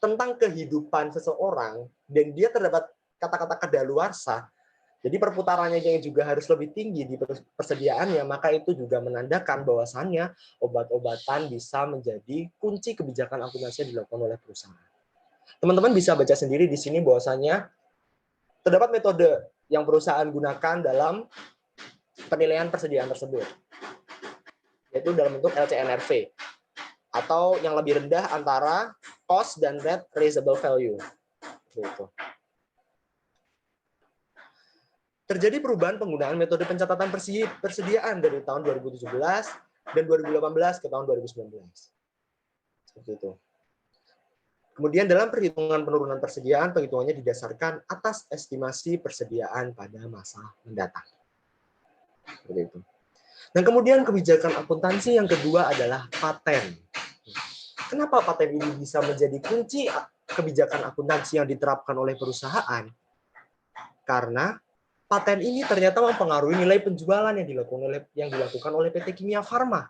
[SPEAKER 9] tentang kehidupan seseorang dan dia terdapat kata-kata kadaluarsa. Jadi perputarannya yang juga harus lebih tinggi di persediaannya, maka itu juga menandakan bahwasannya obat-obatan bisa menjadi kunci kebijakan akuntansi yang dilakukan oleh perusahaan. Teman-teman bisa baca sendiri di sini bahwasannya terdapat metode yang perusahaan gunakan dalam penilaian persediaan tersebut, yaitu dalam bentuk LCNRV, atau yang lebih rendah antara cost dan net realizable value. Gitu. Terjadi perubahan penggunaan metode pencatatan persediaan dari tahun 2017 dan 2018 ke tahun 2019. Seperti itu. Kemudian dalam perhitungan penurunan persediaan, penghitungannya didasarkan atas estimasi persediaan pada masa mendatang. Seperti itu. Dan kemudian kebijakan akuntansi yang kedua adalah paten. Kenapa paten ini bisa menjadi kunci kebijakan akuntansi yang diterapkan oleh perusahaan? Karena paten ini ternyata mempengaruhi nilai penjualan yang dilakukan oleh PT Kimia Farma.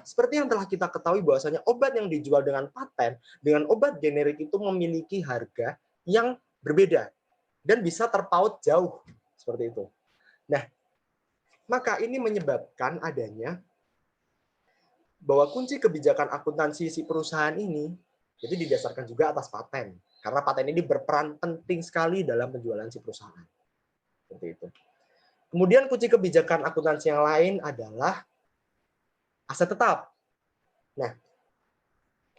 [SPEAKER 9] Seperti yang telah kita ketahui bahwasanya obat yang dijual dengan paten dengan obat generik itu memiliki harga yang berbeda dan bisa terpaut jauh seperti itu. Nah, maka ini menyebabkan adanya bahwa kunci kebijakan akuntansi si perusahaan ini jadi didasarkan juga atas paten. Karena paten ini berperan penting sekali dalam penjualan si perusahaan. Seperti itu. Kemudian kunci kebijakan akuntansi yang lain adalah aset tetap. Nah,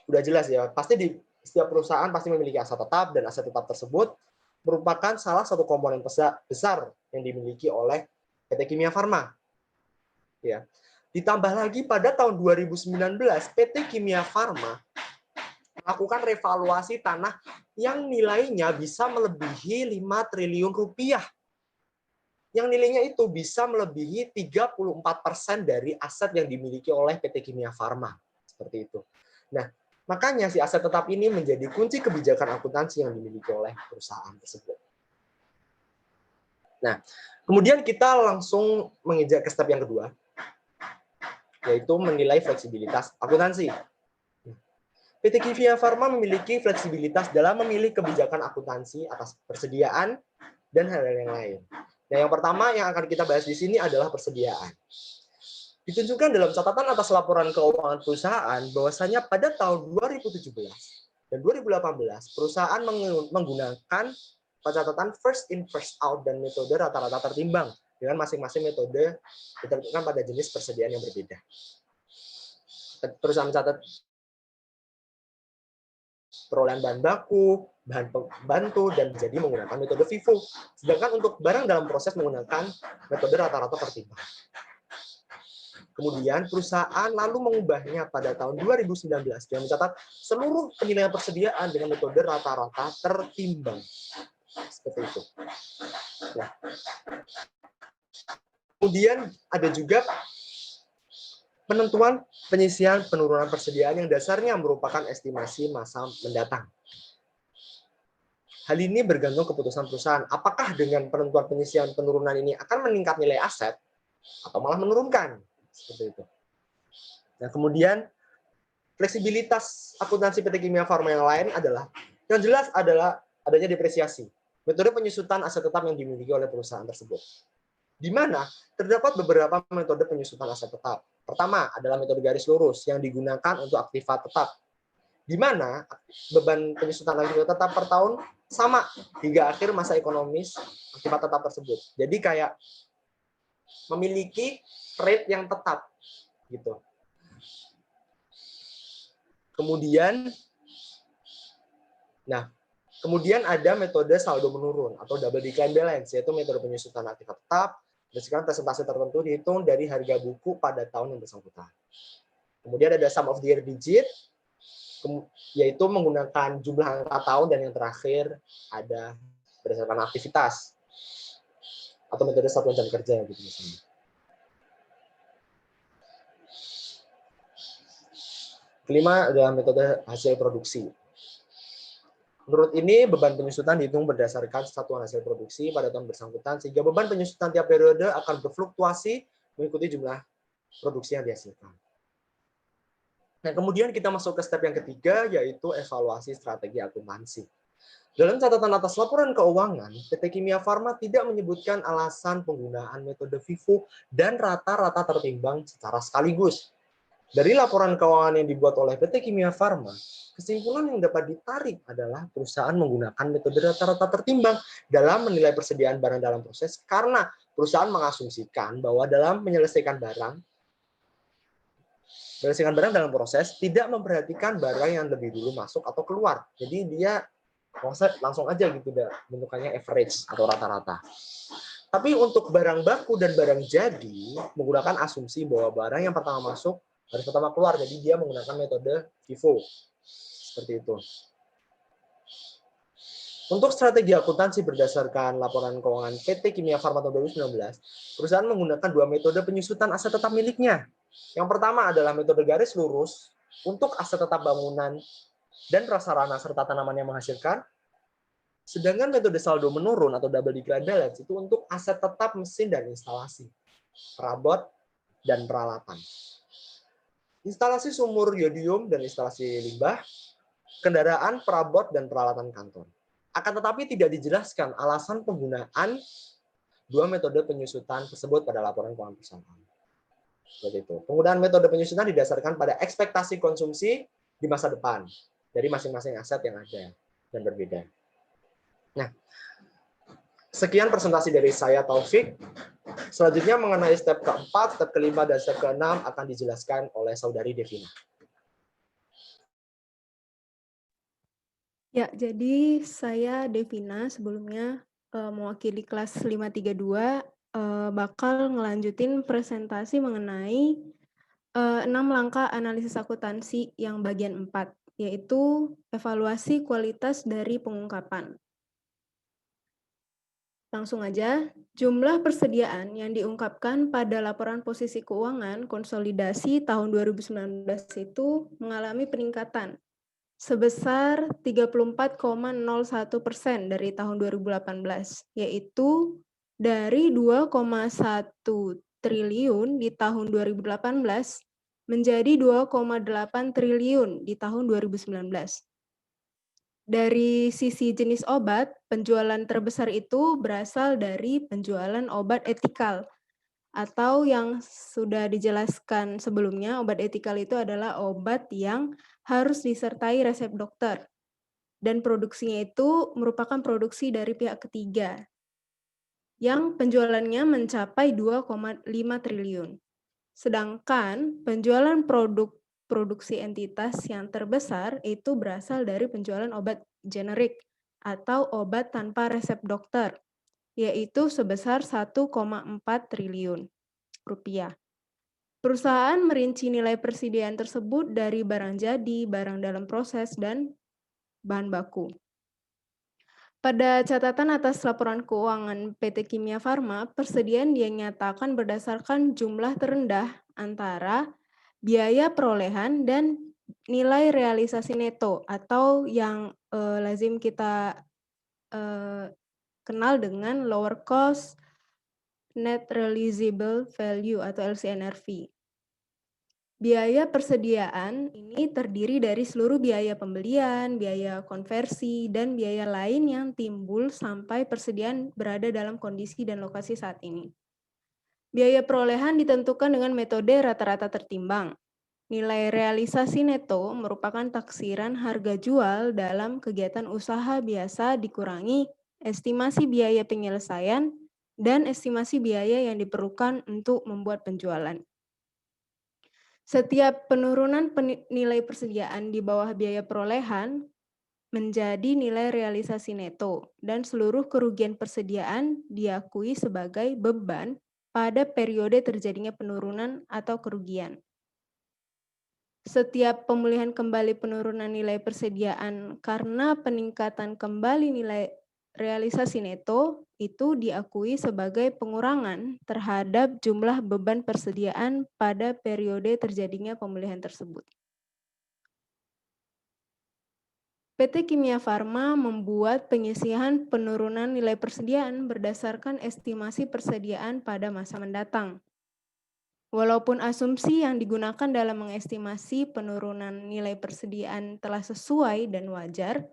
[SPEAKER 9] udah jelas ya, pasti di setiap perusahaan pasti memiliki aset tetap dan aset tetap tersebut merupakan salah satu komponen besar yang dimiliki oleh PT Kimia Farma. Ya. Ditambah lagi pada tahun 2019 PT Kimia Farma melakukan revaluasi tanah yang nilainya bisa melebihi 5 triliun rupiah. Yang nilainya itu bisa melebihi 34% dari aset yang dimiliki oleh PT Kimia Farma. Seperti itu. Nah, makanya si aset tetap ini menjadi kunci kebijakan akuntansi yang dimiliki oleh perusahaan tersebut. Nah, kemudian kita langsung menginjak ke step yang kedua, yaitu menilai fleksibilitas akuntansi. PT Kimia Farma memiliki fleksibilitas dalam memilih kebijakan akuntansi atas persediaan dan hal-hal yang lain. Nah, yang pertama yang akan kita bahas di sini adalah persediaan. Ditunjukkan dalam catatan atas laporan keuangan perusahaan bahwasanya pada tahun 2017 dan 2018 perusahaan menggunakan pencatatan first in first out dan metode rata-rata tertimbang dengan masing-masing metode ditentukan pada jenis persediaan yang berbeda. Perusahaan mencatat perolehan bahan baku, bahan pembantu, dan jadi menggunakan metode FIFO. Sedangkan untuk barang dalam proses menggunakan metode rata-rata tertimbang. Kemudian perusahaan lalu mengubahnya pada tahun 2019 dengan mencatat seluruh penilaian persediaan dengan metode rata-rata tertimbang. Seperti itu. Nah. Kemudian ada juga penentuan penyisian penurunan persediaan yang dasarnya merupakan estimasi masa mendatang. Hal ini bergantung keputusan perusahaan. Apakah dengan penentuan penyisian penurunan ini akan meningkat nilai aset atau malah menurunkan? Seperti itu. Nah, kemudian fleksibilitas akuntansi PT Kimia Farma yang lain adalah yang jelas adalah adanya depresiasi. Metode penyusutan aset tetap yang dimiliki oleh perusahaan tersebut. Di mana terdapat beberapa metode penyusutan aset tetap. Pertama adalah metode garis lurus yang digunakan untuk aktiva tetap, di mana beban penyusutan aktiva tetap per tahun sama hingga akhir masa ekonomis aktiva tetap tersebut. Jadi kayak memiliki rate yang tetap gitu. Kemudian ada metode saldo menurun atau double decline balance, yaitu metode penyusutan aktiva tetap berdasarkan presentasi tertentu dihitung dari harga buku pada tahun yang bersangkutan. Kemudian ada sum of the year digit, yaitu menggunakan jumlah angka tahun, dan yang terakhir ada berdasarkan aktivitas atau metode satuan jam kerja gitu misalnya. Kelima adalah metode hasil produksi. Menurut ini, beban penyusutan dihitung berdasarkan satuan hasil produksi pada tahun bersangkutan, sehingga beban penyusutan tiap periode akan berfluktuasi mengikuti jumlah produksi yang dihasilkan. Nah, kemudian kita masuk ke step yang ketiga, yaitu evaluasi strategi akuntansi. Dalam catatan atas laporan keuangan, PT Kimia Farma tidak menyebutkan alasan penggunaan metode FIFO dan rata-rata tertimbang secara sekaligus. Dari laporan keuangan yang dibuat oleh PT Kimia Farma, kesimpulan yang dapat ditarik adalah perusahaan menggunakan metode rata-rata tertimbang dalam menilai persediaan barang dalam proses, karena perusahaan mengasumsikan bahwa dalam menyelesaikan barang dalam proses tidak memperhatikan barang yang lebih dulu masuk atau keluar. Jadi dia langsung aja gitu, bentukannya average atau rata-rata. Tapi untuk barang baku dan barang jadi menggunakan asumsi bahwa barang yang pertama masuk harus pertama keluar. Jadi dia menggunakan metode FIFO. Seperti itu. Untuk strategi akuntansi berdasarkan laporan keuangan PT Kimia Farma tahun 2019, perusahaan menggunakan dua metode penyusutan aset tetap miliknya. Yang pertama adalah metode garis lurus untuk aset tetap bangunan dan prasarana serta tanaman yang menghasilkan. Sedangkan metode saldo menurun atau double decline balance itu untuk aset tetap mesin dan instalasi, perabot, dan peralatan. Instalasi sumur yodium dan instalasi limbah, kendaraan, perabot, dan peralatan kantor. Akan tetapi tidak dijelaskan alasan penggunaan dua metode penyusutan tersebut pada laporan keuangan perusahaan. Seperti itu. Penggunaan metode penyusutan didasarkan pada ekspektasi konsumsi di masa depan dari masing-masing aset yang ada dan berbeda. Nah, sekian presentasi dari saya, Taufik. Selanjutnya mengenai step keempat, step kelima, dan step keenam akan dijelaskan oleh Saudari Devina.
[SPEAKER 10] Ya, jadi saya Devina sebelumnya mewakili kelas 532 bakal ngelanjutin presentasi mengenai 6 langkah analisis akuntansi yang bagian 4, yaitu evaluasi kualitas dari pengungkapan. Langsung aja, jumlah persediaan yang diungkapkan pada laporan posisi keuangan konsolidasi tahun 2019 itu mengalami peningkatan sebesar 34,01% dari tahun 2018, yaitu dari 2,1 triliun di tahun 2018 menjadi 2,8 triliun di tahun 2019. Dari sisi jenis obat, penjualan terbesar itu berasal dari penjualan obat etikal, atau yang sudah dijelaskan sebelumnya, obat etikal itu adalah obat yang harus disertai resep dokter. Dan produksinya itu merupakan produksi dari pihak ketiga, yang penjualannya mencapai 2,5 triliun. Sedangkan penjualan produk produksi entitas yang terbesar itu berasal dari penjualan obat generik atau obat tanpa resep dokter, yaitu sebesar 1,4 triliun rupiah. Perusahaan merinci nilai persediaan tersebut dari barang jadi, barang dalam proses, dan bahan baku. Pada catatan atas laporan keuangan PT Kimia Farma, persediaan dinyatakan berdasarkan jumlah terendah antara biaya perolehan dan nilai realisasi neto atau yang lazim kita kenal dengan lower cost net realizable value atau LCNRV. Biaya persediaan ini terdiri dari seluruh biaya pembelian, biaya konversi, dan biaya lain yang timbul sampai persediaan berada dalam kondisi dan lokasi saat ini. Biaya perolehan ditentukan dengan metode rata-rata tertimbang. Nilai realisasi neto merupakan taksiran harga jual dalam kegiatan usaha biasa dikurangi estimasi biaya penyelesaian dan estimasi biaya yang diperlukan untuk membuat penjualan. Setiap penurunan nilai persediaan di bawah biaya perolehan menjadi nilai realisasi neto, dan seluruh kerugian persediaan diakui sebagai beban pada periode terjadinya penurunan atau kerugian. Setiap pemulihan kembali penurunan nilai persediaan karena peningkatan kembali nilai realisasi neto itu diakui sebagai pengurangan terhadap jumlah beban persediaan pada periode terjadinya pemulihan tersebut. PT Kimia Farma membuat penyisihan penurunan nilai persediaan berdasarkan estimasi persediaan pada masa mendatang. Walaupun asumsi yang digunakan dalam mengestimasi penurunan nilai persediaan telah sesuai dan wajar,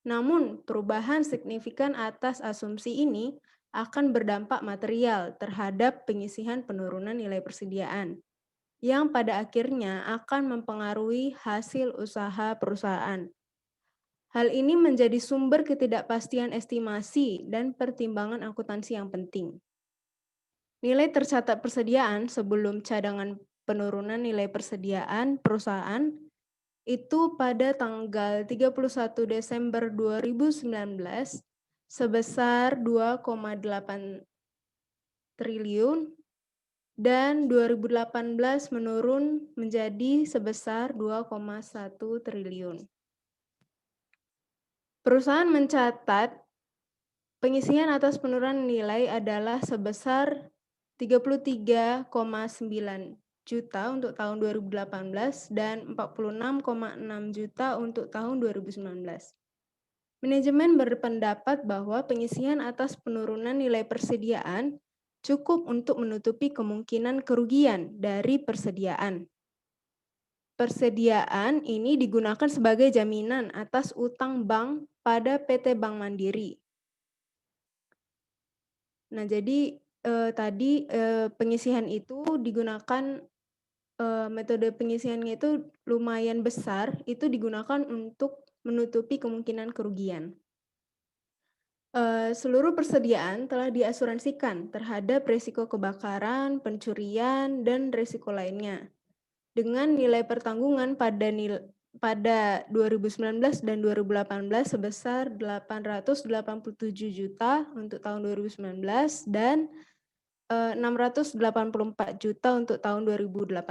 [SPEAKER 10] namun perubahan signifikan atas asumsi ini akan berdampak material terhadap penyisihan penurunan nilai persediaan, yang pada akhirnya akan mempengaruhi hasil usaha perusahaan. Hal ini menjadi sumber ketidakpastian estimasi dan pertimbangan akuntansi yang penting. Nilai tercatat persediaan sebelum cadangan penurunan nilai persediaan perusahaan itu pada tanggal 31 Desember 2019 sebesar 2,8 triliun dan 2018 menurun menjadi sebesar 2,1 triliun. Perusahaan mencatat pengisian atas penurunan nilai adalah sebesar 33,9 juta untuk tahun 2018 dan 46,6 juta untuk tahun 2019. Manajemen berpendapat bahwa pengisian atas penurunan nilai persediaan cukup untuk menutupi kemungkinan kerugian dari persediaan. Persediaan ini digunakan sebagai jaminan atas utang bank pada PT Bank Mandiri. Nah, jadi tadi pengisihan itu digunakan, metode pengisiannya itu lumayan besar, itu digunakan untuk menutupi kemungkinan kerugian. Seluruh persediaan telah diasuransikan terhadap risiko kebakaran, pencurian, dan risiko lainnya, dengan nilai pertanggungan pada 2019 dan 2018 sebesar 887 juta untuk tahun 2019 dan 684 juta untuk tahun 2018.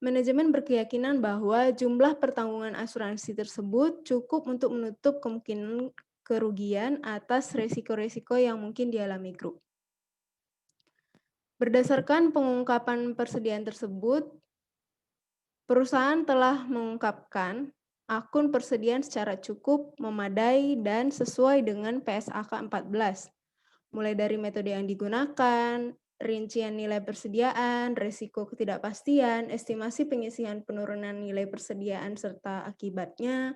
[SPEAKER 10] Manajemen berkeyakinan bahwa jumlah pertanggungan asuransi tersebut cukup untuk menutup kemungkinan kerugian atas risiko-risiko yang mungkin dialami grup. Berdasarkan pengungkapan persediaan tersebut, perusahaan telah mengungkapkan akun persediaan secara cukup, memadai, dan sesuai dengan PSAK 14, mulai dari metode yang digunakan, rincian nilai persediaan, risiko ketidakpastian, estimasi pengisian penurunan nilai persediaan serta akibatnya,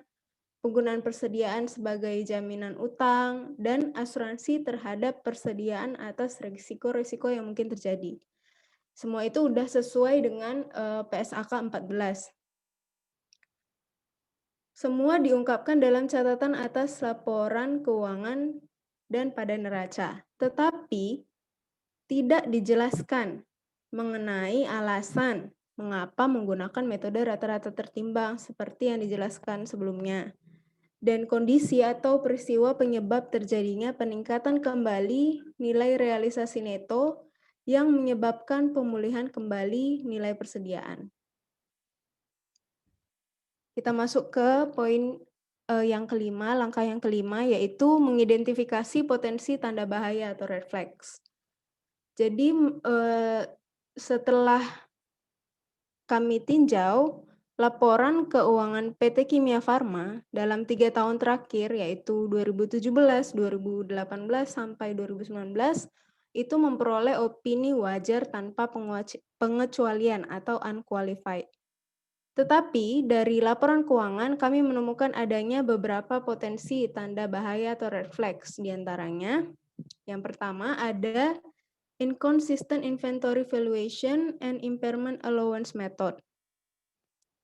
[SPEAKER 10] penggunaan persediaan sebagai jaminan utang, dan asuransi terhadap persediaan atas risiko-risiko yang mungkin terjadi. Semua itu sudah sesuai dengan PSAK 14. Semua diungkapkan dalam catatan atas laporan keuangan dan pada neraca, tetapi tidak dijelaskan mengenai alasan mengapa menggunakan metode rata-rata tertimbang seperti yang dijelaskan sebelumnya, dan kondisi atau peristiwa penyebab terjadinya peningkatan kembali nilai realisasi neto yang menyebabkan pemulihan kembali nilai persediaan. Kita masuk ke poin yang kelima, langkah yang kelima, yaitu mengidentifikasi potensi tanda bahaya atau red flags. Jadi setelah kami tinjau laporan keuangan PT Kimia Farma dalam 3 tahun terakhir, yaitu 2017, 2018, sampai 2019, itu memperoleh opini wajar tanpa pengecualian atau unqualified. Tetapi dari laporan keuangan kami menemukan adanya beberapa potensi tanda bahaya atau red flags. Di antaranya, yang pertama ada inconsistent inventory valuation and impairment allowance method.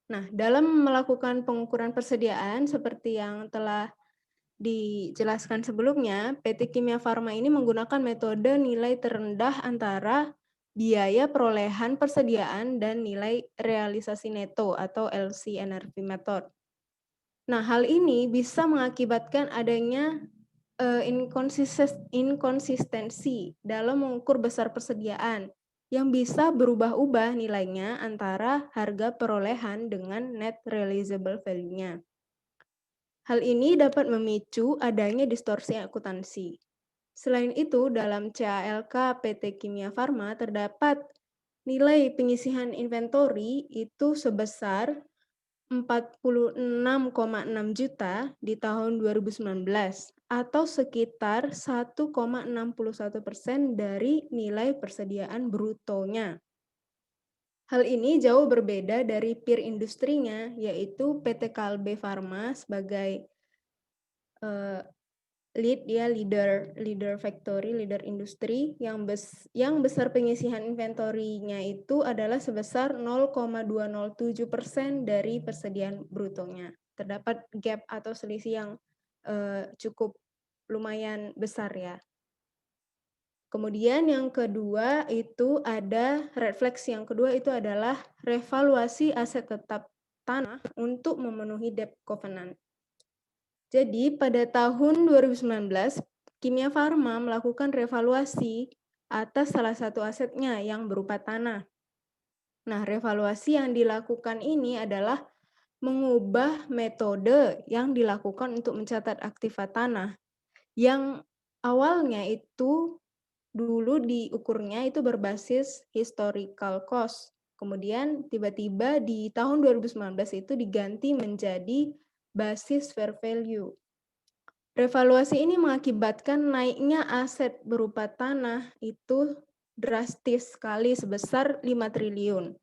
[SPEAKER 10] Nah, dalam melakukan pengukuran persediaan seperti yang telah dijelaskan sebelumnya, PT Kimia Farma ini menggunakan metode nilai terendah antara biaya perolehan persediaan dan nilai realisasi neto atau LCNRV method. Nah, hal ini bisa mengakibatkan adanya inkonsistensi dalam mengukur besar persediaan yang bisa berubah-ubah nilainya antara harga perolehan dengan net realizable value-nya. Hal ini dapat memicu adanya distorsi akuntansi. Selain itu, dalam CALK PT Kimia Farma terdapat nilai penyisihan inventory itu sebesar 46,6 juta di tahun 2019 atau sekitar 1,61% dari nilai persediaan brutonya. Hal ini jauh berbeda dari peer industrinya, yaitu PT Kalbe Farma sebagai leader factory, leader industri yang besar penyisihan inventory-nya itu adalah sebesar 0,207% dari persediaan brutonya. Terdapat gap atau selisih yang cukup lumayan besar ya. Kemudian yang kedua itu ada red flags yang kedua itu adalah revaluasi aset tetap tanah untuk memenuhi debt covenant. Jadi pada tahun 2019, Kimia Farma melakukan revaluasi atas salah satu asetnya yang berupa tanah. Nah, revaluasi yang dilakukan ini adalah mengubah metode yang dilakukan untuk mencatat aktiva tanah. Yang awalnya itu dulu diukurnya itu berbasis historical cost. Kemudian tiba-tiba di tahun 2019 itu diganti menjadi basis fair value. Revaluasi ini mengakibatkan naiknya aset berupa tanah itu drastis sekali sebesar 5 triliun.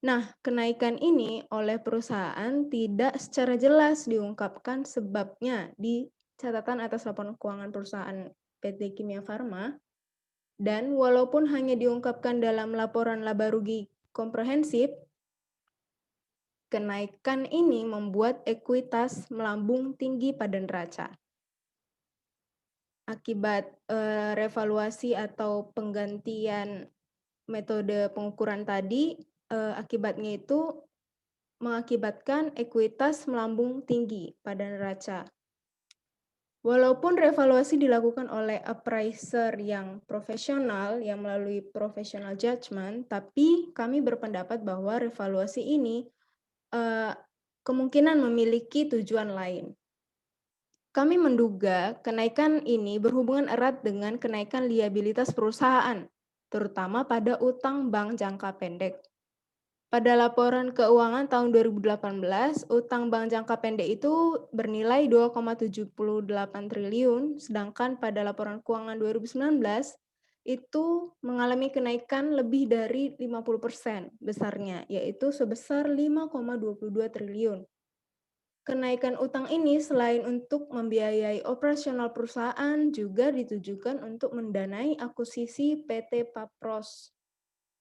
[SPEAKER 10] Nah, kenaikan ini oleh perusahaan tidak secara jelas diungkapkan sebabnya di catatan atas laporan keuangan perusahaan PT Kimia Farma, dan walaupun hanya diungkapkan dalam laporan laba rugi komprehensif, kenaikan ini membuat ekuitas melambung tinggi pada neraca. Akibat revaluasi atau penggantian metode pengukuran tadi, akibatnya itu mengakibatkan ekuitas melambung tinggi pada neraca. Walaupun revaluasi dilakukan oleh appraiser yang profesional, yang melalui professional judgment, tapi kami berpendapat bahwa revaluasi ini kemungkinan memiliki tujuan lain. Kami menduga kenaikan ini berhubungan erat dengan kenaikan liabilitas perusahaan, terutama pada utang bank jangka pendek. Pada laporan keuangan tahun 2018, utang bank jangka pendek itu bernilai 2,78 triliun, sedangkan pada laporan keuangan 2019 itu mengalami kenaikan lebih dari 50% besarnya, yaitu sebesar 5,22 triliun. Kenaikan utang ini selain untuk membiayai operasional perusahaan juga ditujukan untuk mendanai akuisisi PT Papros,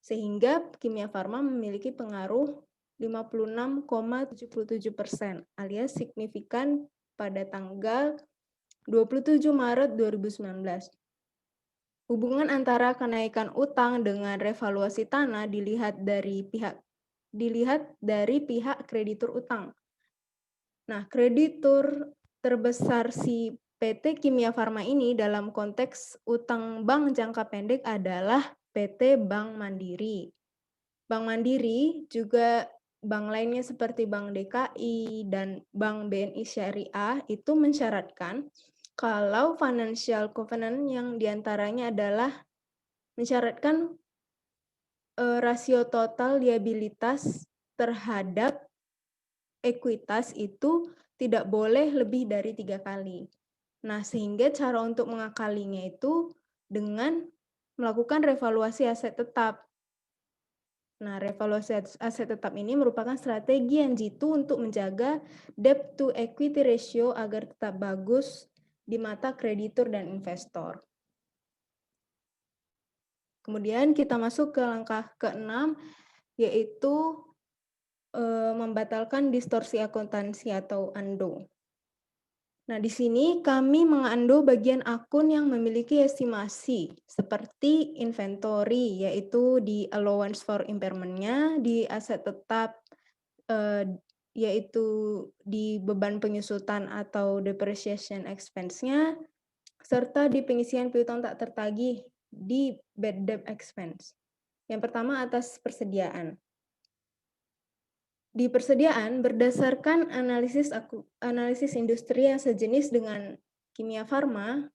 [SPEAKER 10] sehingga Kimia Farma memiliki pengaruh 56,77% alias signifikan pada tanggal 27 Maret 2019. Hubungan antara kenaikan utang dengan revaluasi tanah dilihat dari pihak kreditur utang. Nah, kreditur terbesar si PT Kimia Farma ini dalam konteks utang bank jangka pendek adalah PT Bank Mandiri. Bank Mandiri juga bank lainnya seperti Bank DKI dan Bank BNI Syariah itu mensyaratkan kalau financial covenant yang diantaranya adalah mensyaratkan rasio total liabilitas terhadap ekuitas itu tidak boleh lebih dari 3 kali. Nah, sehingga cara untuk mengakalinya itu dengan melakukan revaluasi aset tetap. Nah, revaluasi aset tetap ini merupakan strategi yang jitu untuk menjaga debt to equity ratio agar tetap bagus di mata kreditur dan investor. Kemudian kita masuk ke langkah ke-6, yaitu membatalkan distorsi akuntansi atau undo. Nah, di sini kami mengando bagian akun yang memiliki estimasi, seperti inventory, yaitu di allowance for impairment-nya, di aset tetap, yaitu di beban penyusutan atau depreciation expense-nya, serta di pengisian piutang tak tertagih di bad debt expense. Yang pertama atas persediaan. Di persediaan, berdasarkan analisis industri yang sejenis dengan Kimia Farma,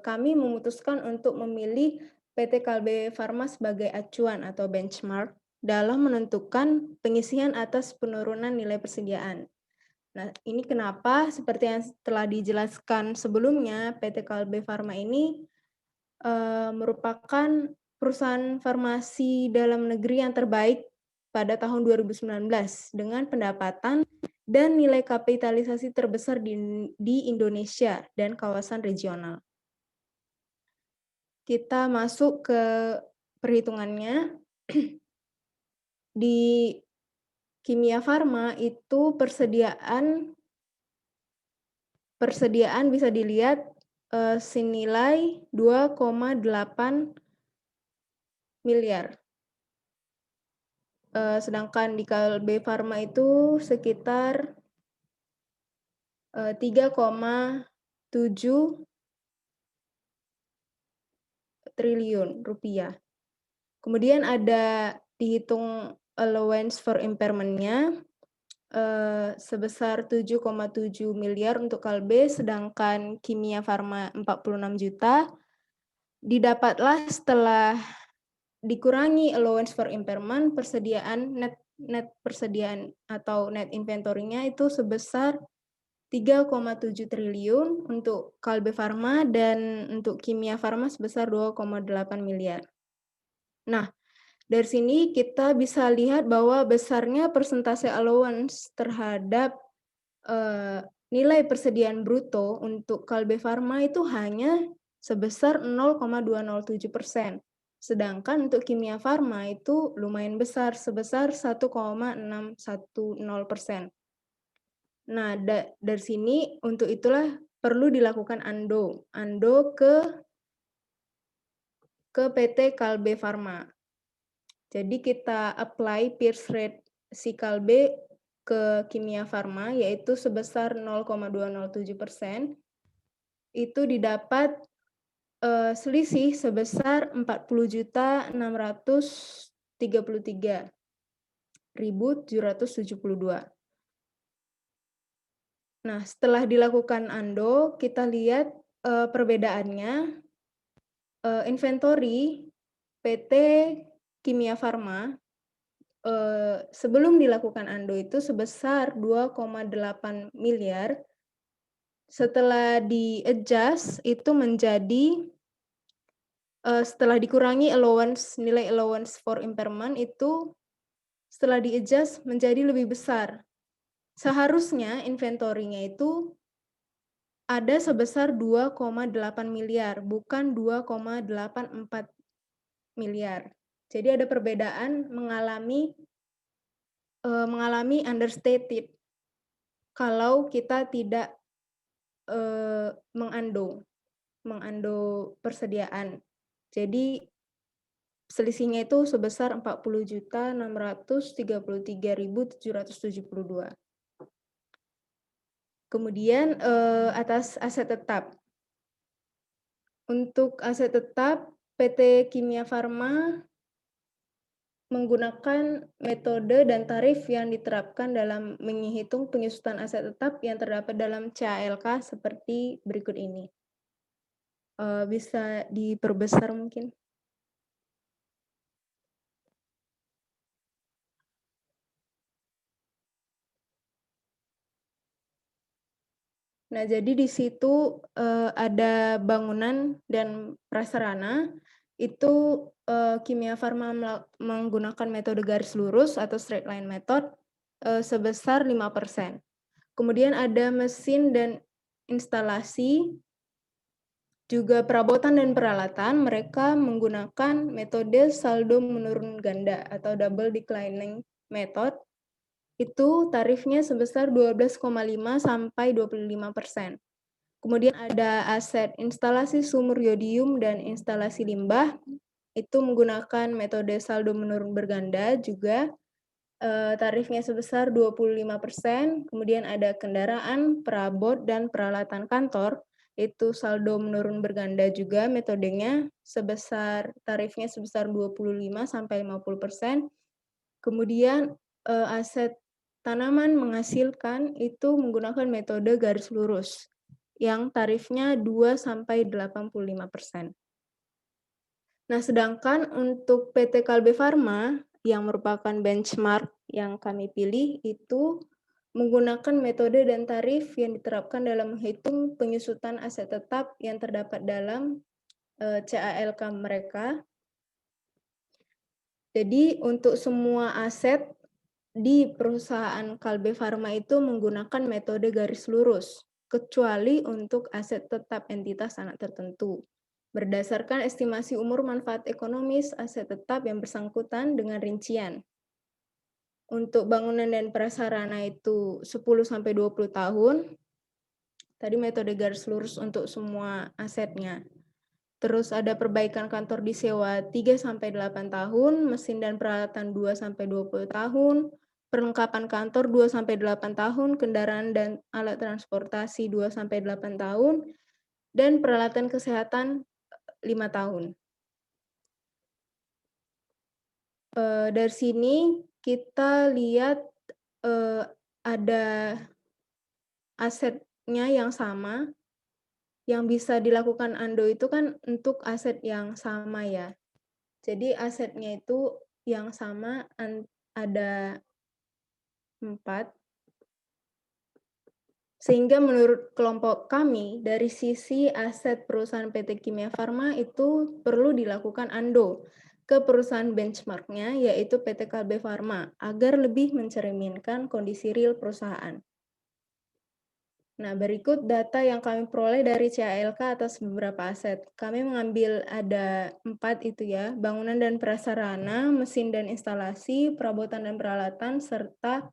[SPEAKER 10] kami memutuskan untuk memilih PT Kalbe Farma sebagai acuan atau benchmark dalam menentukan pengisian atas penurunan nilai persediaan. Nah, ini kenapa seperti yang telah dijelaskan sebelumnya, PT Kalbe Farma ini merupakan perusahaan farmasi dalam negeri yang terbaik pada tahun 2019 dengan pendapatan dan nilai kapitalisasi terbesar di Indonesia dan kawasan regional. Kita masuk ke perhitungannya. Di Kimia Farma itu persediaan bisa dilihat senilai 2,8 miliar. Sedangkan di Kalbe Farma itu sekitar 3,7 triliun rupiah. Kemudian ada dihitung allowance for impairment-nya sebesar 7,7 miliar untuk Kalbe, sedangkan Kimia Farma 46 juta. Didapatlah setelah dikurangi allowance for impairment, persediaan net persediaan atau net inventory-nya itu sebesar 3,7 triliun untuk Kalbe Farma dan untuk Kimia Farma sebesar 2,8 miliar. Nah, dari sini kita bisa lihat bahwa besarnya persentase allowance terhadap nilai persediaan bruto untuk Kalbe Farma itu hanya sebesar 0,207%. Sedangkan untuk Kimia Farma itu lumayan besar, sebesar 1,610%. Nah, dari sini untuk itulah perlu dilakukan ando ke PT Kalbe Farma. Jadi kita apply Pearce rate si Kalbe ke Kimia Farma, yaitu sebesar 0,207%. Itu didapat selisih sebesar 40.633.772. Nah, setelah dilakukan ando, kita lihat perbedaannya. Inventory PT Kimia Farma sebelum dilakukan ando itu sebesar 2,8 miliar. Setelah di-adjust itu menjadi setelah dikurangi nilai allowance for impairment itu setelah di-adjust menjadi lebih besar. Seharusnya inventory-nya itu ada sebesar 2,8 miliar, bukan 2,84 miliar. Jadi ada perbedaan mengalami understated kalau kita tidak mengando persediaan. Jadi selisihnya itu sebesar 40.633.772. Kemudian atas aset tetap. Untuk aset tetap, PT Kimia Farma menggunakan metode dan tarif yang diterapkan dalam menghitung penyusutan aset tetap yang terdapat dalam CALK seperti berikut ini. Bisa diperbesar mungkin. Nah, jadi di situ ada bangunan dan prasarana. Itu Kimia Farma menggunakan metode garis lurus atau straight line method sebesar 5%. Kemudian ada mesin dan instalasi, juga perabotan dan peralatan, mereka menggunakan metode saldo menurun ganda atau double declining method. Itu tarifnya sebesar 12,5 sampai 25%. Kemudian ada aset instalasi sumur yodium dan instalasi limbah, itu menggunakan metode saldo menurun berganda juga, tarifnya sebesar 25%. Kemudian ada kendaraan, perabot, dan peralatan kantor, itu saldo menurun berganda juga metodenya, tarifnya sebesar 25-50%. Kemudian aset tanaman menghasilkan itu menggunakan metode garis lurus, yang tarifnya 2-85%. Nah, sedangkan untuk PT Kalbe Farma yang merupakan benchmark yang kami pilih itu menggunakan metode dan tarif yang diterapkan dalam menghitung penyusutan aset tetap yang terdapat dalam CALK mereka. Jadi untuk semua aset di perusahaan Kalbe Farma itu menggunakan metode garis lurus, kecuali untuk aset tetap entitas anak tertentu, berdasarkan estimasi umur manfaat ekonomis aset tetap yang bersangkutan dengan rincian. Untuk bangunan dan prasarana itu 10-20 tahun, tadi metode garis lurus untuk semua asetnya. Terus ada perbaikan kantor disewa 3-8 tahun, mesin dan peralatan 2-20 tahun, perlengkapan kantor 2-8 tahun, kendaraan dan alat transportasi 2-8 tahun, dan peralatan kesehatan 5 tahun. Dari sini kita lihat ada asetnya yang sama, yang bisa dilakukan Ando itu kan untuk aset yang sama ya. Jadi asetnya itu yang sama ada 4. Sehingga menurut kelompok kami, dari sisi aset perusahaan PT Kimia Farma itu perlu dilakukan Ando ke perusahaan benchmarknya, yaitu PT Kalbe Farma, agar lebih mencerminkan kondisi real perusahaan. Nah, berikut data yang kami peroleh dari CALK atas beberapa aset. Kami mengambil ada 4 itu ya, bangunan dan prasarana, mesin dan instalasi, perabotan dan peralatan, serta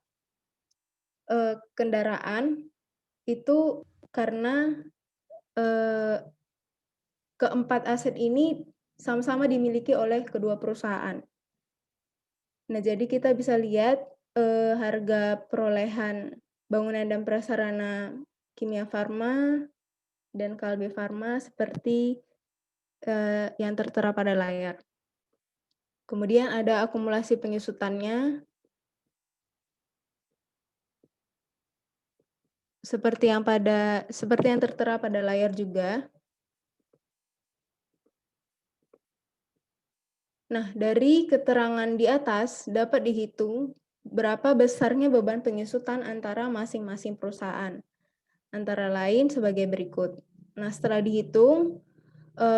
[SPEAKER 10] kendaraan. Itu karena keempat aset ini sama-sama dimiliki oleh kedua perusahaan. Nah, jadi kita bisa lihat harga perolehan bangunan dan prasarana Kimia Farma dan Kalbe Farma seperti yang tertera pada layar. Kemudian ada akumulasi penyusutannya seperti yang tertera pada layar juga. Nah, dari keterangan di atas dapat dihitung berapa besarnya beban penyusutan antara masing-masing perusahaan. Antara lain sebagai berikut. Nah, setelah dihitung,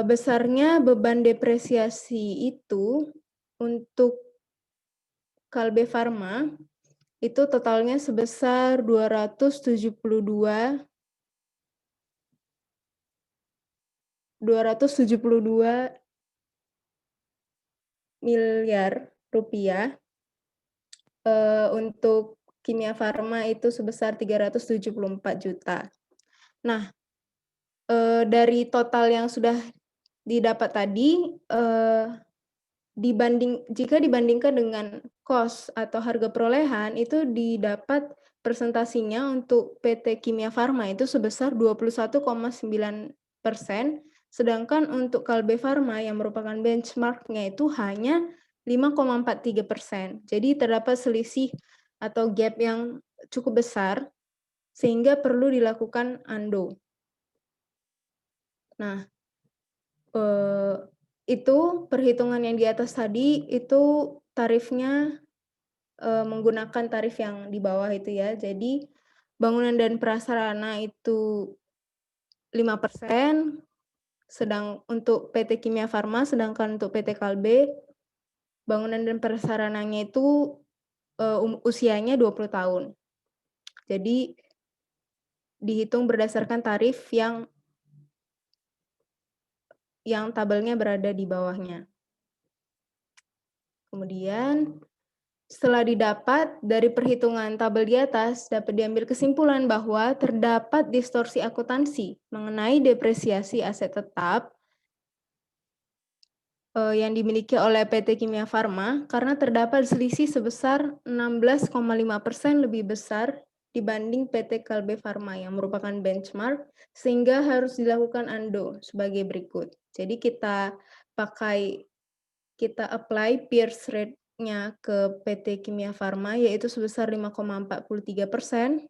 [SPEAKER 10] besarnya beban depresiasi itu untuk Kalbe Farma itu totalnya sebesar 272 miliar rupiah. Untuk Kimia Farma itu sebesar 374 juta. Nah, dari total yang sudah didapat tadi, jika dibandingkan dengan cost atau harga perolehan, itu didapat presentasinya untuk PT Kimia Farma itu sebesar 21,9%, sedangkan untuk Kalbe Farma yang merupakan benchmark-nya itu hanya 5,43%. Jadi terdapat selisih atau gap yang cukup besar, sehingga perlu dilakukan Ando. Nah, itu perhitungan yang di atas tadi itu tarifnya menggunakan tarif yang di bawah itu ya. Jadi bangunan dan prasarana itu 5%, sedang untuk PT Kimia Farma, sedangkan untuk PT Kalbe bangunan dan prasarananya itu usianya 20 tahun. Jadi dihitung berdasarkan tarif yang tabelnya berada di bawahnya. Kemudian Setelah didapat dari perhitungan tabel di atas, dapat diambil kesimpulan bahwa terdapat distorsi akuntansi mengenai depresiasi aset tetap yang dimiliki oleh PT Kimia Farma karena terdapat selisih sebesar 16,5% lebih besar dibanding PT Kalbe Farma yang merupakan benchmark, sehingga harus dilakukan ANDO sebagai berikut. Jadi kita apply Peers rate-nya ke PT Kimia Farma yaitu sebesar 5,43%,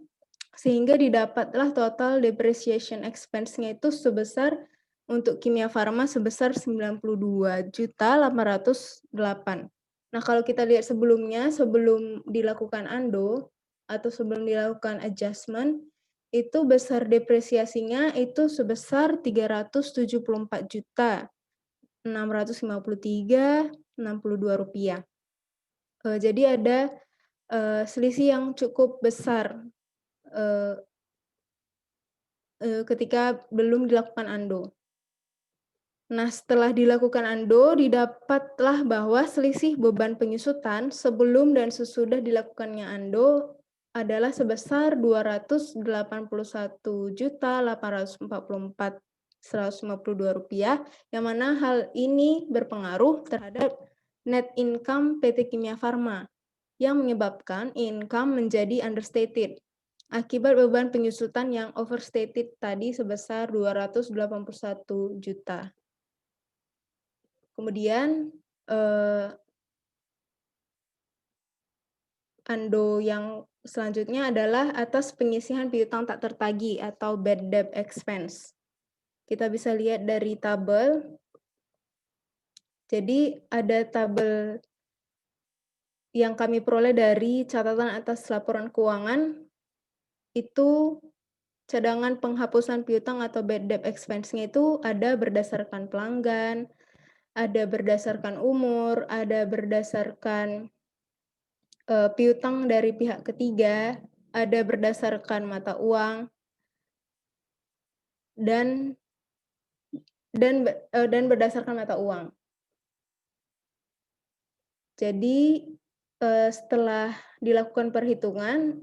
[SPEAKER 10] sehingga didapatlah total depreciation expense-nya itu sebesar untuk Kimia Farma sebesar 92.808. Nah, kalau kita lihat sebelumnya, sebelum dilakukan ANDO atau sebelum dilakukan adjustment, itu besar depresiasinya itu sebesar 374.653.62 rupiah. Jadi ada selisih yang cukup besar ketika belum dilakukan ANDO. Nah, setelah dilakukan ANDO, didapatlah bahwa selisih beban penyusutan sebelum dan sesudah dilakukannya ANDO adalah sebesar Rp208.844.152, yang mana hal ini berpengaruh terhadap net income PT Kimia Farma, yang menyebabkan income menjadi understated akibat beban penyusutan yang overstated tadi sebesar 281 juta. Kemudian ANDO yang selanjutnya adalah atas penyisihan piutang tak tertagih atau bad debt expense. Kita bisa lihat dari tabel. Jadi ada tabel yang kami peroleh dari catatan atas laporan keuangan, itu cadangan penghapusan piutang atau bad debt expense-nya itu ada berdasarkan pelanggan, ada berdasarkan umur, ada berdasarkan piutang dari pihak ketiga, ada berdasarkan mata uang, dan berdasarkan mata uang. Jadi setelah dilakukan perhitungan,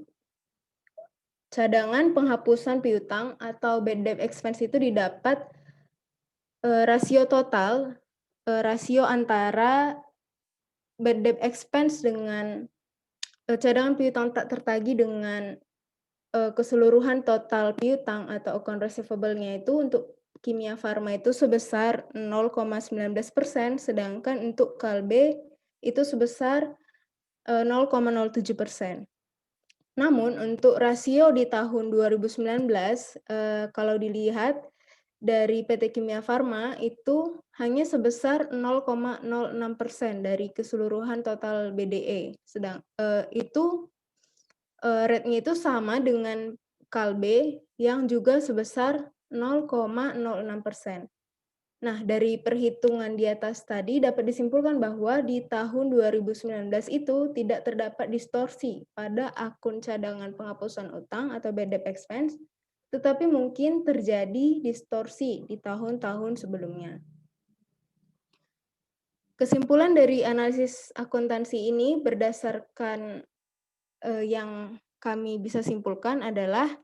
[SPEAKER 10] cadangan penghapusan piutang atau bad debt expense itu didapat rasio total, rasio antara bad debt expense dengan cadangan piutang tak tertagih dengan keseluruhan total piutang atau account receivable-nya itu untuk Kimia Farma itu sebesar 0,19%, sedangkan untuk Kalbe itu sebesar 0,07%. Namun untuk rasio di tahun 2019, kalau dilihat dari PT Kimia Farma itu hanya sebesar 0,06% dari keseluruhan total BDE. Itu rate-nya itu sama dengan Kalbe yang juga sebesar 0,06%. Nah, dari perhitungan di atas tadi dapat disimpulkan bahwa di tahun 2019 itu tidak terdapat distorsi pada akun cadangan penghapusan utang atau bad debt expense, tetapi mungkin terjadi distorsi di tahun-tahun sebelumnya. Kesimpulan dari analisis akuntansi ini berdasarkan yang kami bisa simpulkan adalah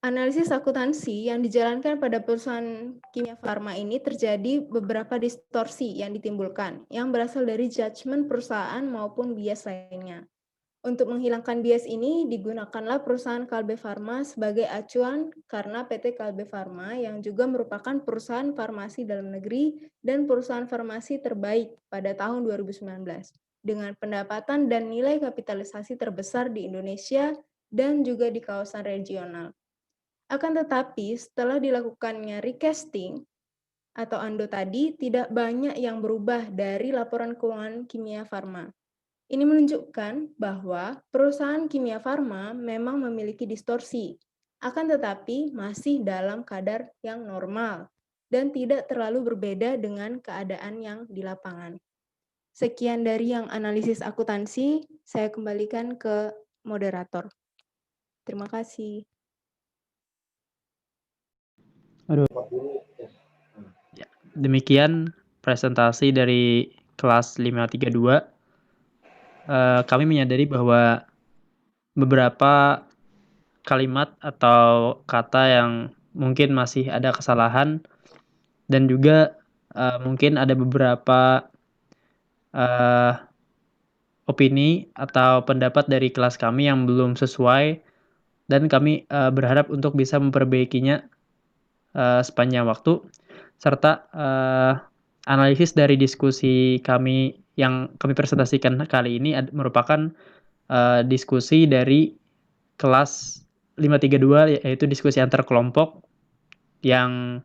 [SPEAKER 10] analisis akuntansi yang dijalankan pada perusahaan Kimia Farma ini terjadi beberapa distorsi yang ditimbulkan, yang berasal dari judgement perusahaan maupun bias lainnya. Untuk menghilangkan bias ini, digunakanlah perusahaan Kalbe Farma sebagai acuan karena PT Kalbe Farma yang juga merupakan perusahaan farmasi dalam negeri dan perusahaan farmasi terbaik pada tahun 2019, dengan pendapatan dan nilai kapitalisasi terbesar di Indonesia dan juga di kawasan regional. Akan tetapi, setelah dilakukannya recasting atau ANDO tadi, tidak banyak yang berubah dari laporan keuangan Kimia Farma. Ini menunjukkan bahwa perusahaan Kimia Farma memang memiliki distorsi, akan tetapi masih dalam kadar yang normal dan tidak terlalu berbeda dengan keadaan yang di lapangan. Sekian dari yang analisis akuntansi, saya kembalikan ke moderator. Terima kasih.
[SPEAKER 1] Ya, demikian presentasi dari kelas 532. kami menyadari bahwa beberapa kalimat atau kata yang mungkin masih ada kesalahan dan juga mungkin ada beberapa opini atau pendapat dari kelas kami yang belum sesuai dan kami berharap untuk bisa memperbaikinya sepanjang waktu serta analisis dari diskusi kami yang kami presentasikan kali ini merupakan diskusi dari kelas 532 yaitu diskusi antar kelompok yang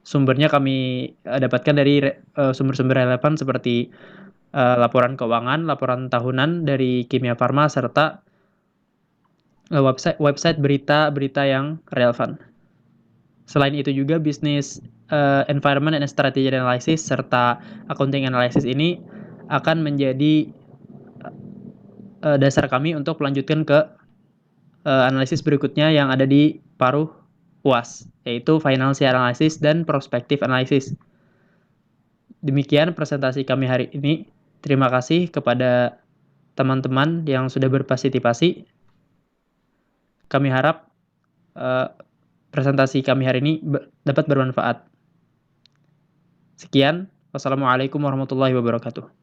[SPEAKER 1] sumbernya kami dapatkan dari sumber-sumber relevan seperti laporan keuangan, laporan tahunan dari Kimia Farma serta website berita-berita yang relevan. Selain itu juga bisnis environment and strategy analysis serta accounting analysis ini akan menjadi dasar kami untuk melanjutkan ke analisis berikutnya yang ada di paruh UAS, yaitu financial analysis dan prospective analysis. Demikian presentasi kami hari ini. Terima kasih kepada teman-teman yang sudah berpartisipasi. Kami harap presentasi kami hari ini dapat bermanfaat. Sekian, wassalamualaikum warahmatullahi wabarakatuh.